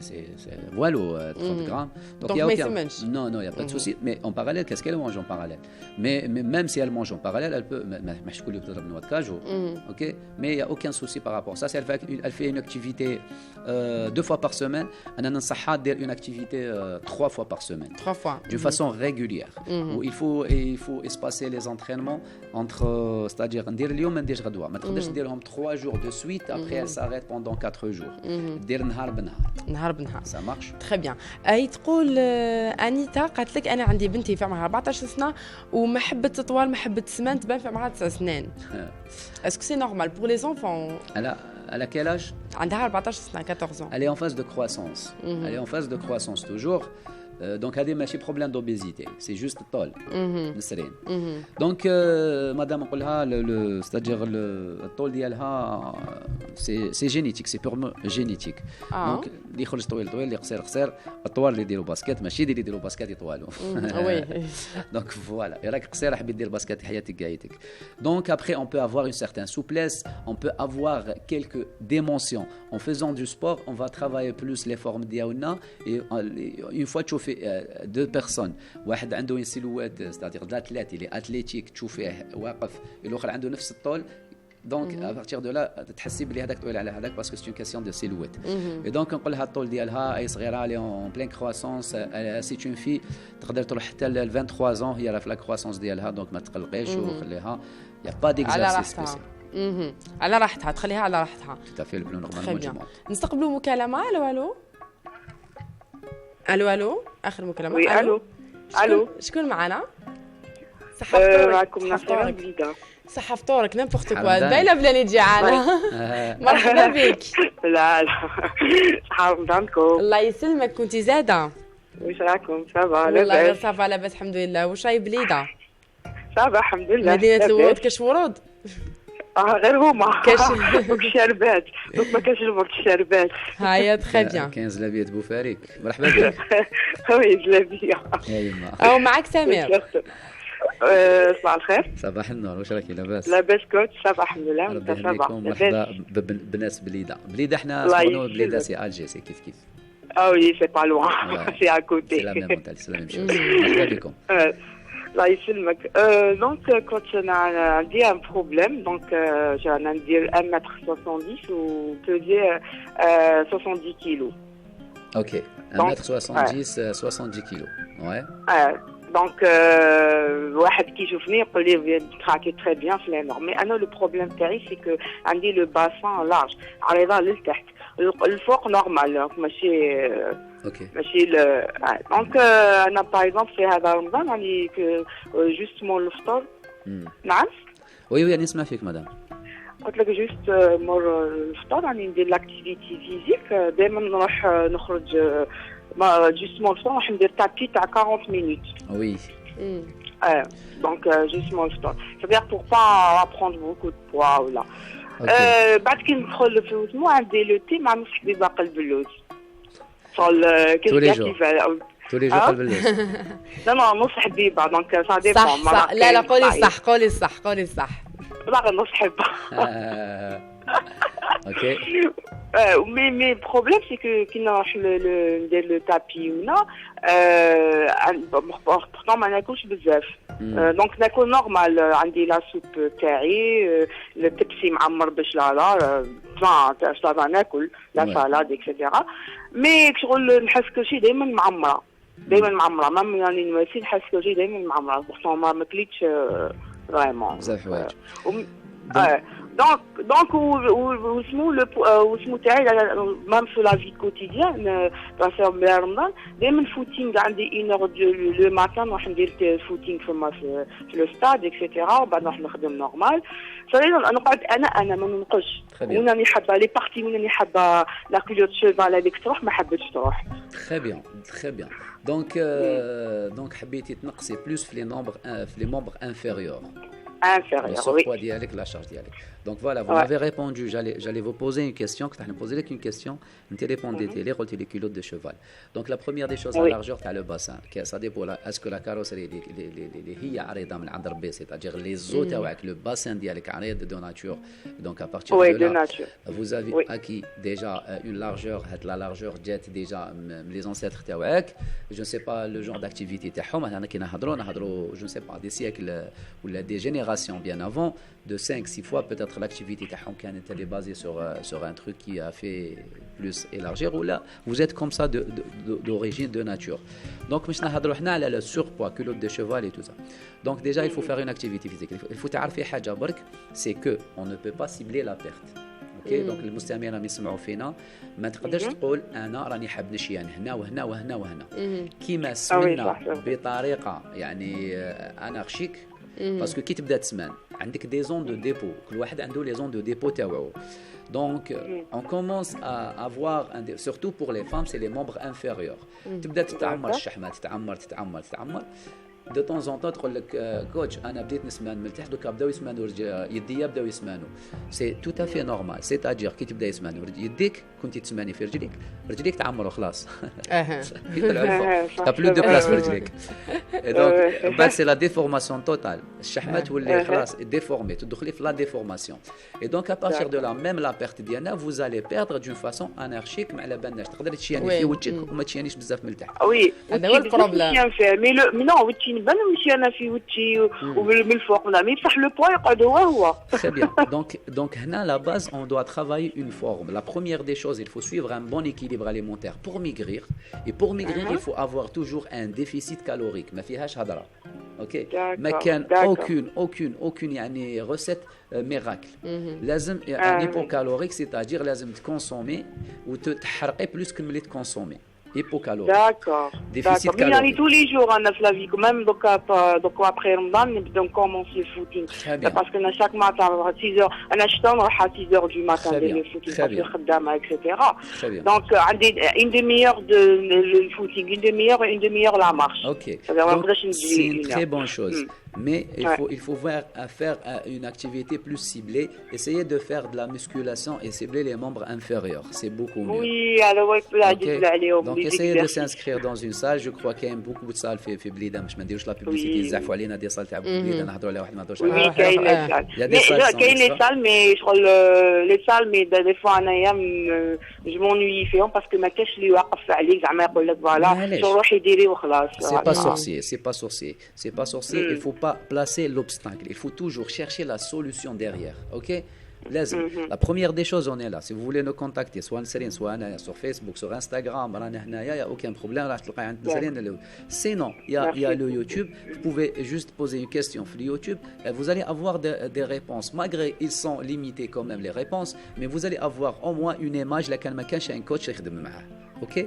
voilà, 30 grammes. Donc il y a aucun... Non, il n'y a pas de souci. Mais en parallèle, qu'est-ce qu'elle mange en parallèle? Mais même si elle mange en parallèle, elle peut... Je peux lui faire une noix de cajou. Ok, mais il n'y a aucun souci par rapport à ça. Si elle fait une activité 2 fois par semaine, une activité 3 fois par semaine. 3 fois. De façon régulière. Où il faut espacer les entraînements entre, c'est-à-dire, ندير اليوم ما نديرش غدوة. ما تقدرش نديرهم 3 jours de suite, après elle s'arrête pendant 4 jours. دير نهار بنهار. Ça marche. Très bien. هي تقول أنيتا قالت لك أنا عندي بنتي في عمرها 14 سنة وما حبت تطوال ما حبت تسمان تبان في عمرها 9 سنين. Est-ce que c'est normal pour les enfants? Elle a quel âge? Elle a 14 سنة 14 ans. Elle est en phase de croissance. Elle est en phase de croissance toujours. Donc, il y a des problèmes d'obésité. C'est juste le tol. Donc, madame, c'est-à-dire le tol c'est génétique, c'est purement génétique. Donc, les خرج طويل اللي قصير قصير الطوال اللي يديروا باسكت ماشي اللي يديروا باسكت يطوالوا. Donc voilà, راك قصير حبيت دير باسكت حياتك قايتك. Donc après on peut avoir une certaine souplesse, on peut avoir quelques dimensions. En faisant du sport, on va travailler plus les formes ديالنا et une fois تشوفي 2 personnes, واحد عنده une silhouette, c'est-à-dire de l'athlète, il est athlétique, تشوفيه واقف, الآخر عنده نفس الطول. Donc à partir de là تحسي بلي هذاك طويل على هذاك parce que c'est une question de silhouette. Et donc نقول لها الطول ديالها اي صغيره اللي en pleine croissance, c'est une fille تقدر تروح حتى ل 23 ans هي راه في لا croissance ديالها, donc ما تقلقيش وخليها, il y a pas d'exercice spécial. على راحتها, تخليها على راحتها. Tout à fait, le plus normalement du monde. نستقبلوا مكالمه. الو اخر مكالمه. وي الو شكون معنا؟ معكم نصيرة بليدة. صحة فطورك نيمبورت كوا باينه بلاني جيعانه. مرحبا بك. لا صحة رمضانكم. الله يسلمك. كنتي زاده؟ واش راكم؟ صافا والله صافا لاباس الحمد لله. واش راهي بليده؟ صافا الحمد لله. مدينه الورود كاش ورود؟ غير هما كاش الشربات. دوك ما كاش الورد الشربات. هيا تخي بيان. كاين زلابيه بوفاريك. مرحبا بك. وي زلابيه. يا يما. او معك سمير. صباح الخير. صباح النور. واش راكي لاباس؟ لاباس كوت. صباح الحمد لله. انت صباح. مرحبا بناس بليده. بليده احنا سكونو بليده سي الجي سي كيف اه وي سي با لوان سي ا كوتي. سي لا ميم مونتال سي لا ميم شوز. مرحبا بكم. الله يسلمك. دونك كنت انا عندي ان بروبليم. دونك انا ندير 1m70 و بوزي 70 كيلو. اوكي 1m70 70 كيلو. وي. دونك واحد كيشوفني يقول لي تراكي تري بيان في لي نورم. مي انا لو بروبليم تاعي سي كو عندي لو باسان لارج عريضه للتحت, الفوق نورمال ماشي اوكي ماشي دونك انا باغ اكزومبل في هذا رمضان راني جوستمون الفطور. نعم وي نسمع فيك مدام. قلت لك جوست مور الفطور راني ندير لاكتيفيتي فيزيك. دائما نروح نخرج justement le soir, je me tapis à 40 minutes. Oui. Donc justement le soir. C'est-à-dire pour pas prendre beaucoup de poids ou là. بعد كي ندخل في الاسبوع عندي لو تي مع نص حبيبه قلب اللوز. tous les jours قلب اللوز. لا نص حبيبه دونك سا ديبون. صح. لا قولي الصح. لا نص حبه. اوكي. مي بروبليم سي كو كي نروح ندير لو تابي ونا بورتون ما ناكلش بزاف. دونك ناكل نورمال. عندي لا سوب تاعي, التبسي معمر باش لا تاع ناكل لا سالاد اكسيتيرا. مي شغل نحس كلشي دائما معمره مام يعني نواسي نحس كلشي دائما معمره بورتون ما ماكليتش فريمون بزاف حوايج. Donc واسمو تاعي مام في لا في كوتيديان باسير رمضان دائما فوتينغ عندي 1 heure لو ماتان نروح ندير فوتينغ في لو ستاد اكسيتيرا وبعد نروح نخدم نورمال. صراحه نقعد انا ما ننقصش. وناني حابه لي بارتي وناني حابه لا كولور شوفال هذيك تروح ما حبيتش تروح. تري بيان. دونك حبيتي تنقصي بلوس في لي ممبر انفيريور. inférieur. Le surpoids ديالك, la charge ديالك. Donc voilà, vous m'avez répondu. J'allais vous poser une question. Je vous poser une question. Vous répondez les culottes de cheval. Donc la première des choses, la largeur de le bassin. Ça dépend. Est-ce que la carrosserie هي عريضة من عند ربي, c'est-à-dire les os تاعك, le bassin ديالك عريض de nature. Donc à partir de là, vous avez acquis déjà une largeur. La largeur جات déjà les ancêtres تاعك. Je ne sais pas le genre d'activité تاعهم. أنا كي نهضروا je ne sais pas des siècles ou des générations bien avant, de 5-6 fois peut-être l'activité تاعهم كانت basée sur un truc qui a fait plus élargir, ou là vous êtes comme ça d'origine de nature. Donc مش نهضروا حنا على le surpoids, culotte de cheval et tout ça. Donc déjà il faut faire une activité physique. Il faut تعرفي حاجة برك, c'est que on ne peut pas cibler la perte. اوكي دونك المستمعين راهم يسمعوا فينا, ما تقدرش تقول انا راني حاب نشيان هنا وهنا وهنا وهنا كيما سمنا بطريقه يعني انارشيك, باسكو كي تبدا تسمان عندك دي زون دو ديبو, كل واحد عنده لي زون دو ديبو تاعو. Donc, on commence à avoir, surtout pour les femmes, c'est les membres inférieurs. تبدا تتعمر الشحمه, تتعمر. De temps en temps تقول لك كوتش انا بديت نسمان ملتح, دوكا بداو يسمانوا يديا بداو يسمانوا. سي تو افي نورمال, سيتادير كي تبدا يسمانوا يديك كنتي تسماني في رجليك تعمروا خلاص. تا بلو دو بلاص في رجليك. دونك بعد سي لا ديفورماسيون توتال, الشحمه تولي خلاص ديفورمي, تدخلي في لا ديفورماسيون. اي دونك ا بارتير دو لا ميم لا بيرت ديالنا vous allez perdre d'une façon anarchique, ما على بالناش تقدري تشياني في وجهك وما تشيانيش بزاف ملتح. وي هذا هو البروبليم. مي نو نبان نمشي انا في وجهي ومن الفوق ولا مي بصح لو بوا يقعد هو. Très bien. Donc هنا la base, on doit travailler une forme. La première des choses, il faut suivre un bon équilibre alimentaire pour maigrir. Et pour maigrir, il faut avoir toujours un déficit calorique. ما فيهاش هضره. OK. ما كان aucune يعني recette miracle. لازم un hypocalorique, c'est-à-dire لازم تكونسومي وتحرقي بلوس que ملي تكونسومي. hypocalorique. D'accord. Déficit calorique. Tous les jours on a la vie quand même, donc après Ramadan on commence le footing. Parce que chaque matin à 6h, on achète à 6h du matin le footing parce que خدامة etc. Donc une demi-heure de le footing, une demi-heure la marche. OK. C'est une très bonne chose. Mais il faut faire une activité plus ciblée. Essayez de faire de la musculation et cibler les membres inférieurs. C'est beaucoup mieux. Oui, alors donc essayez de s'inscrire dans une salle. Je crois qu'il y a beaucoup de salles في بليده, مش ما نديروش لا بوبليسيتي يزعفوا علينا دي صال تاع بليده نهضروا عليها واحد ما هضرش عليها. كاين لي سال مي شغل لي سال مي دي فوا انايا جو مونوي فيهم باسكو ما كاش اللي واقف عليك زعما يقول لك فوالا روحي ديري وخلاص. C'est pas sorcier. Il faut pas placer l'obstacle. Il faut toujours chercher la solution derrière. OK? La première des choses, on est là. Si vous voulez nous contacter, soit Nesrine, soit Anaya, sur Facebook, sur Instagram, il n'y a aucun problème. Sinon, il y a le YouTube. Vous pouvez juste poser une question sur YouTube. Vous allez avoir des réponses. Malgré ils sont limités quand même les réponses, mais vous allez avoir au moins une image laquelle un coach يخدم معاه. OK?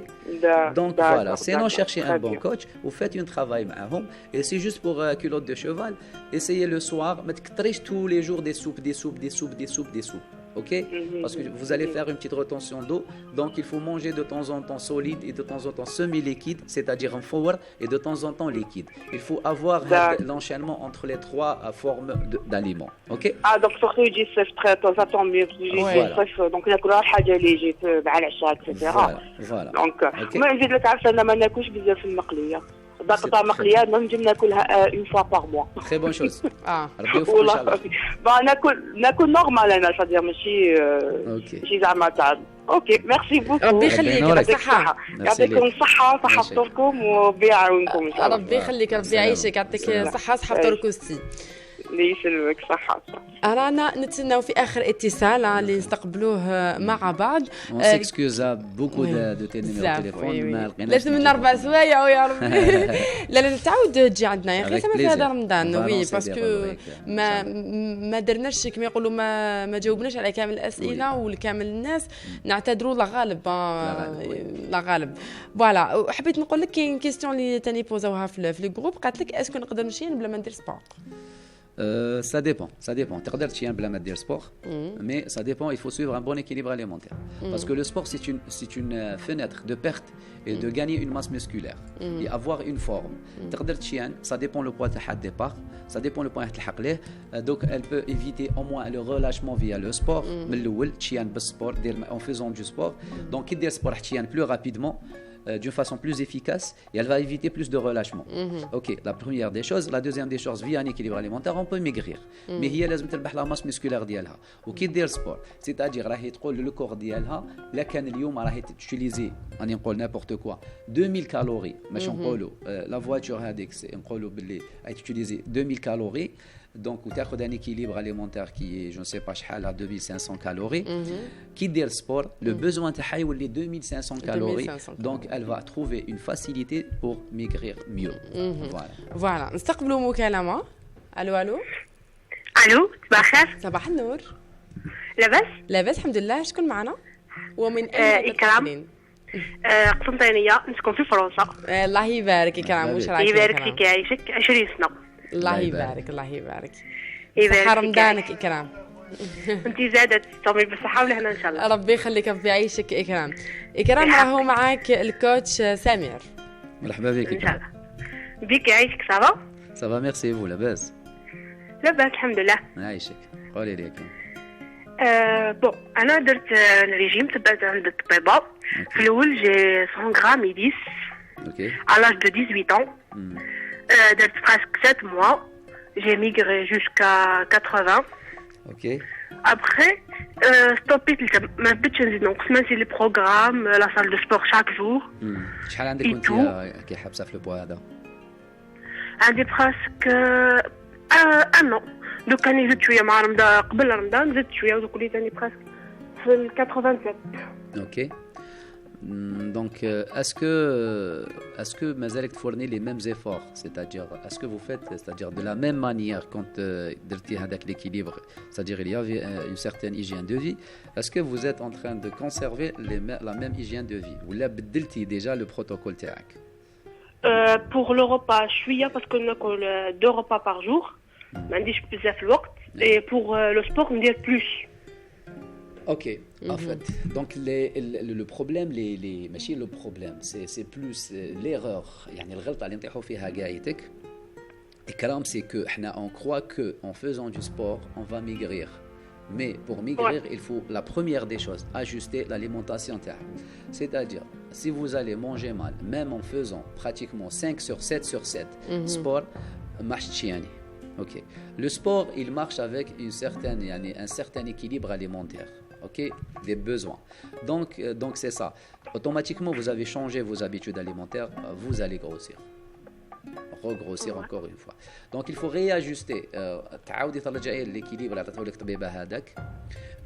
Donc voilà, sinon cherchez un bon coach, vous faites un travail معهم. Et c'est juste pour culotte de cheval, essayez le soir, ما تكتريش tous les jours des soupes. OK? Parce que vous allez faire une petite retention d'eau, donc il faut manger de temps en temps solide et de temps en temps semi-liquide, c'est-à-dire en forward et de temps en temps liquide. Il faut avoir l'enchaînement entre les trois formes d'aliments. OK? donc surtout يجي الصيف ça tombe mieux parce que يجي الصيف donc ناكل حاجه اللي جيت مع العشاء etc. Voilà. Donc ما نزيد لك عارفه انا ما ناكلش بزاف المقليه. بطاطا مقليه نجم ناكلها اون فوا بار موا. Très bonne chose. ربي يوفقك ان شاء الله. ناكل نورمال انا صدير ماشي زعما تاع. اوكي ميرسي بوكو. ربي يخليك, يعطيك الصحه. يعطيكم الصحه, صحه فطوركم وبيعاونكم ان شاء الله. ربي يخليك, ربي يعيشك, يعطيك الصحه, صحه فطورك وستي. اللي يسلمك صحة. رانا نتسناو في آخر اتصال اللي نستقبلوه مع بعض. On s'excuse beaucoup de tes numéros de téléphone. لازم لنا 4 سوايع ويا ربي. لا تعاود تجي عندنا يا أخي, في هذا رمضان. وي باسكو ما درناش كما يقولوا, ما جاوبناش على كامل الأسئلة ولكامل الناس, نعتذروا لا غالب. فوالا, حبيت نقول لك كاين كيستيون اللي تاني بوزاوها في الجروب, قالت لك اسكو نقدر نمشي بلا ما ندير سبور. Ça dépend. تقدر تشيان بلا ما دير sport, mais ça dépend. Il faut suivre un bon équilibre alimentaire. Parce que le sport, c'est une fenêtre de perte et de gagner une masse musculaire et avoir une forme. تقدر تشيان, ça dépend le poids تاعها départ, ça dépend le poids اللي تلحق ليه. Donc elle peut éviter au moins le relâchement via le sport. من الأول تشيان بالsport en faisant du sport. Donc qui دير sport تشيان plus rapidement, d'une façon plus efficace, et elle va éviter plus de relâchement. Ok, la première des choses. La deuxième des choses, via un équilibre alimentaire, on peut maigrir. Mais هي لازم تربح la masse musculaire ديالها. وكي دير sport, c'est-à-dire راهي تقول le corps ديالها لا كان اليوم راهي تشيليزي راني نقول n'importe quoi 2000 كالوري ماشي نقولوا la voiture هذيك نقولوا باللي راهي تشيليزي 2000 كالوري. Donc, vous avez un équilibre alimentaire qui est, je ne sais pas, à 2500 calories. Qui dit le sport, le besoin de les 2500 calories. Donc, elle va trouver une facilité pour maigrir mieux. Voilà. نستقبلوا مكالمة. الو الو صباح الخير. صباح النور. لاباس؟ لاباس الحمد لله. شكون معنا؟ ومن أين تتصلين؟ قسنطينية، نسكن في فرنسا. الله يبارك إكرام. واش رايك؟ يبارك فيك يعيشك. 20 سنة. الله يبارك. الله يبارك. صحة رمضانك إكرام. انت زادة تصومي بالصحة والهنا ان شاء الله. ربي يخليك، ربي يعيشك إكرام. إكرام راهو معاك الكوتش سمير. مرحبا بك. ان شاء الله. بك يعيشك. صافا؟ صافا ميرسي. فو لاباس؟ لاباس الحمد لله. يعيشك. قولي لي إكرام. بون انا درت الريجيم، تبعت عند الطبيبة. في الاول جي 100 غرام يديس. اوكي. على l'âge de 18 ans. D'être presque 7 mois, j'ai migré jusqu'à 80. Ok. Après, stoppé, ma petite donc c'est les programmes, la salle de sport chaque jour. شحال عندك وانت كي حابسه في البوا هذا؟ عندي presque un an. دوك راني زدت شويه مع رمضان، قبل رمضان زدت شويه ودوك وليت راني presque في 87. Ok. Donc, est-ce que Mazalek fournit les mêmes efforts, c'est-à-dire, est-ce que vous faites, c'est-à-dire de la même manière quand avec l'équilibre, c'est-à-dire il y avait une certaine hygiène de vie, est-ce que vous êtes en train de conserver la même hygiène de vie? Ou là, بدلتي déjà le protocole تاعك? Pour le repas, شويه parce qu'on a 2 repas par jour. ما عنديش بزاف الوقت. Et pour le sport, ندير plus. Ok, en fait, donc le problème, ماشي le problème, c'est plus l'erreur, يعني الغلطة اللي نطيحوا فيها قايتك. الكلام c'est que احنا on croit que en faisant du sport, on va maigrir. Mais pour maigrir, il faut la première des choses, ajuster l'alimentation تاعك. C'est-à-dire, si vous allez manger mal, même en faisant pratiquement 5 sur 7 sur 7 sport, marche تشياني. Ok. Le sport, il marche avec un certain équilibre alimentaire. Ok, des besoins. Donc c'est ça. Automatiquement, vous avez changé vos habitudes alimentaires, vous allez grossir. Regrossir encore une fois. Donc il faut réajuster. تعاودي ترجعي l'équilibre اللي عطاته لك الطبيبة هذاك.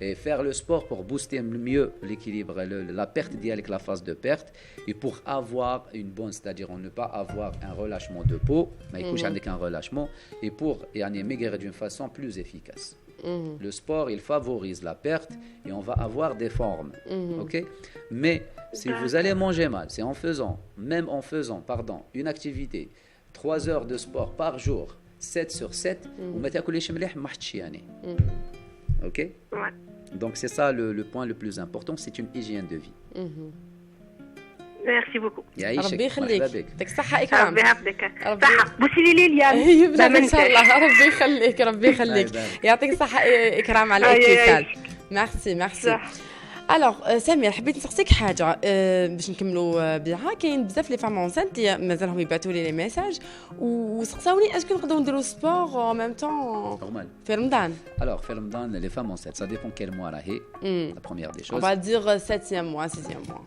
Et faire le sport pour booster mieux l'équilibre, la perte d'hialek, la phase de perte, et pour avoir une bonne, c'est-à-dire on ne pas avoir un relâchement de peau, mais il couche avec un relâchement, et pour maigrir d'une façon plus efficace. Le sport, il favorise la perte et on va avoir des formes. Ok? Mais si vous allez manger mal, c'est en faisant, une activité, 3 heures de sport par jour, 7 sur 7, vous mettez à couler chez Mleh, mahtiani. Ok? Ouais. Donc c'est ça le point le plus important, c'est une hygiène de vie. ميرسي بوكو. ربي يخليك. يعطيك الصحة إكرام. ربي يحفظك. صحة. بوسي لي اليوم. يبارك إن شاء الله. ربي يخليك. ربي يخليك. يعطيك الصحة إكرام على الاتصال. ميرسي. الوغ سمير، حبيت نسقسيك حاجه باش نكملوا بها. كاين بزاف لي فام اونسانت مازالهم يبعثوا لي معيساج وسقساوني اسكو نقدروا نديروا سبور en même temps normal في رمضان. Alors في رمضان les femmes enceintes ça dépend quel mois راهي. La première des choses, on va dire 7e mois 6e mois.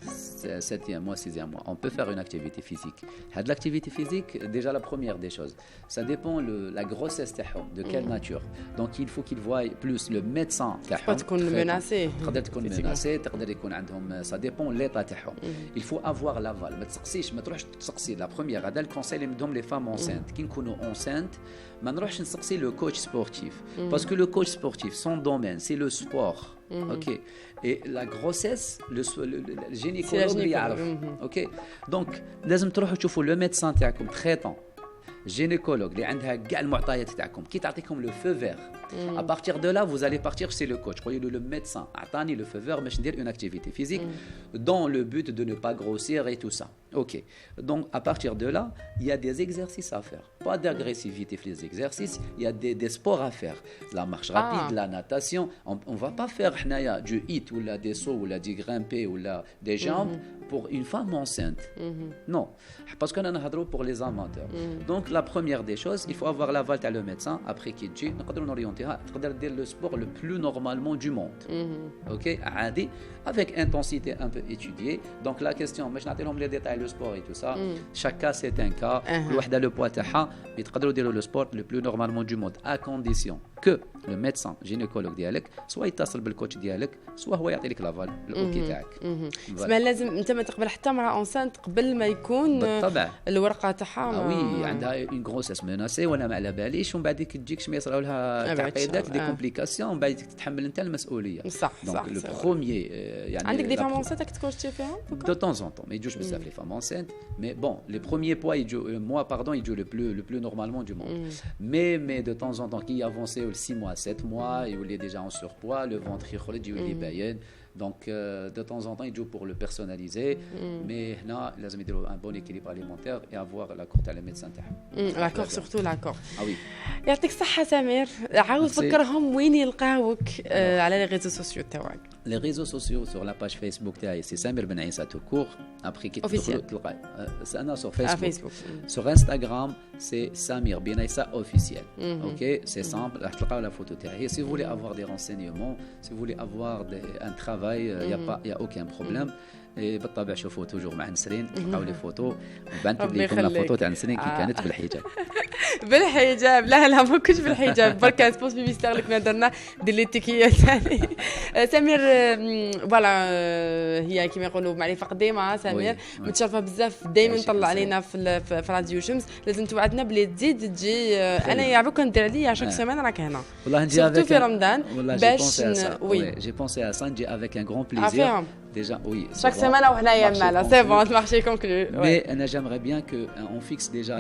7e mois 6e mois on peut faire une activité physique. هاد l'activité physique déjà la première des choses ça dépend la grossesse تاعهم de quelle nature. Donc il faut qu'ils voient plus le médecin تاعهم. تكون مناسي. تقدر تكون مناسي تقدر يكون عندهم ça dépend l'état تاعهم. Il faut avoir l'aval. ما تسقسيش ما تروحش تسقسي la première هذا الكونساي اللي ندهم les femmes enceintes كي نكونوا enceintes ما نروحش نسقسي le coach sportif parce que le coach sportif son domaine c'est le sport. OK et la grossesse le gynécologue يعرف. OK donc لازم تروحوا تشوفوا le médecin تاعكم traitant gynécologue اللي عندها كاع المعطيات تاعكم كي تعطيكم le feu vert. À partir de là, vous allez partir chez le coach. Le médecin a donné le feu vert, mais je veux dire une activité physique dans le but de ne pas grossir et tout ça. Ok. Donc, à partir de là, il y a des exercices à faire. Pas d'agressivité pour les exercices, il y a des sports à faire. La marche rapide, la natation. On ne va pas faire du hit ou des sauts ou du grimper ou des jambes pour une femme enceinte. Non. Parce qu'on en a pour les amateurs. Donc, la première des choses, il faut avoir l'aval à le médecin. Après qu'il dit, nous orienter. تقدر دير le sport le plus normalement du monde. OK عادي avec intensité un peu étudiée. Donc la question باش نعطي لهم les détails le sport et tout ça. Chaque cas c'est un cas. كل وحده le poids تاعها يقدروا يديروا le sport le plus normalement du monde à condition que le médecin gynécologue ديالك سواء يتصل بالكوتش ديالك سواء هو يعطي لك لافال الاوكي تاعك. اسمع لازم انت ما تقبل حتى امراه انسانت قبل ما يكون بالطبع الورقه تاعها وي عندها اون غروسيس مناسي وانا ما على باليش ومن بعد تجيك شويه يصراو لها تعقيدات دي كومبليكاسيون ومن بعد تتحمل انت المسؤوليه. صح صح لو بروميي يعني عندك دي فام انسانت كتكونشتي فيهم دو طون زون طون ما يجوش بزاف لي فام انسانت مي بون لي بروميي بوا يجو موا باردون يجو لو بلو نورمالمون دو موند مي دو طون زون طون كي افونسي 6 mois 7 mois il est déjà en surpoids le ventre يخرج يولي باين. Donc, de temps en temps, il joue pour le personnaliser. Mais là, il faut un bon équilibre alimentaire et avoir l'accord avec le médecin. L'accord, surtout l'accord. Ah oui. يعطيك الصحة سمير. عاود فكرهم وين يلقاوك على les réseaux sociaux تاعك. Les réseaux sociaux sur la page Facebook تاعي c'est Samir Ben Aissa tout court. Après qui تلقاي. C'est un sur Facebook. Sur Instagram, c'est Samir Ben Aissa officiel. OK, c'est simple. راح تلقاو la photo تاعي. Si vous voulez avoir des renseignements, si vous voulez avoir un travail, il y a aucun problème. بالطبع شوفوا توجور مع نسرين تلقاو لي فوتو بانت لكم لا فوتو تاع نسرين كي كانت بالحجاب. بالحجاب لا ما كنتش بالحجاب برك سبوس بي يستغلك ما درنا دير لي تيكيات ثاني. سمير فوالا هي كيما يقولوا معرفه قديمه سمير متشرفه بزاف دائما طلع علينا في راديو شمس. لازم توعدنا بلي تزيد تجي. انا يا عبوك ندير عليا شاك سيمانه راك هنا والله نجي في رمضان باش وي جي بونسي ا سا نجي افيك ان غران بليزير déjà oui chaque semaine وحنايا معنا c'est bon le marché conclu. Mais j'aimerais bien que on fixe déjà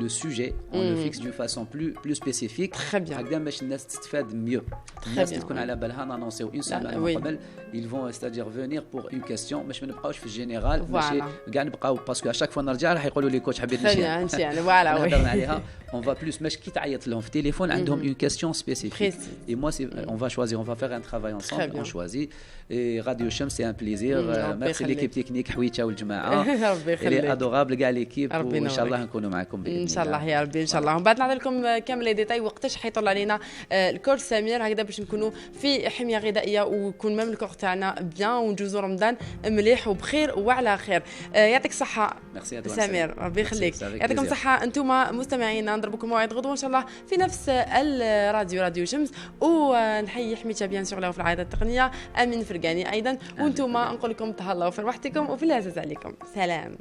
le sujet, on le fixe d'une façon plus spécifique. Très bien. هكذا باش الناس تستفاد mieux. الناس تكون على بالها نانونسيو une semaine قبل ils vont c'est-à-dire venir pour une question باش ما نبقاوش في الجينيرال ماشي كاع نبقاو باسكو à chaque fois نرجع راح يقولوا لي كوتش حبيت نمشي فوالا وي هضرنا عليها on va plus ماشي كي تعيط لهم في التليفون عندهم une question spécifique et moi on va choisir on va faire un travail ensemble on choisit et Radio Shams c'est un plaisir. Merci l'équipe technique حويتة والجماعة. ربي يخليك. Elle est adorable كاع l'équipe وإن شاء الله نكونوا معكم بإذن الله. إن شاء الله يا ربي إن شاء الله. ومن بعد نعطي لكم كامل لي ديتاي وقتاش حيطل علينا الكورس سمير هكذا باش نكونوا في حمية غذائية ويكون ميم الكور تاعنا بيان ونجوزوا رمضان مليح وبخير وعلى خير. يعطيك الصحة سمير ربي يخليك. يعطيكم الصحة أنتم مستمعينا. نضربكم موعد غدوة إن شاء الله في نفس الراديو راديو شمس ونحيي حميتة بيان سور له في العائلة التقنية أمين فرقاني أيضا وأنتم نقول لكم تهلاو في روحتكم وفي العزاز عليكم. سلام.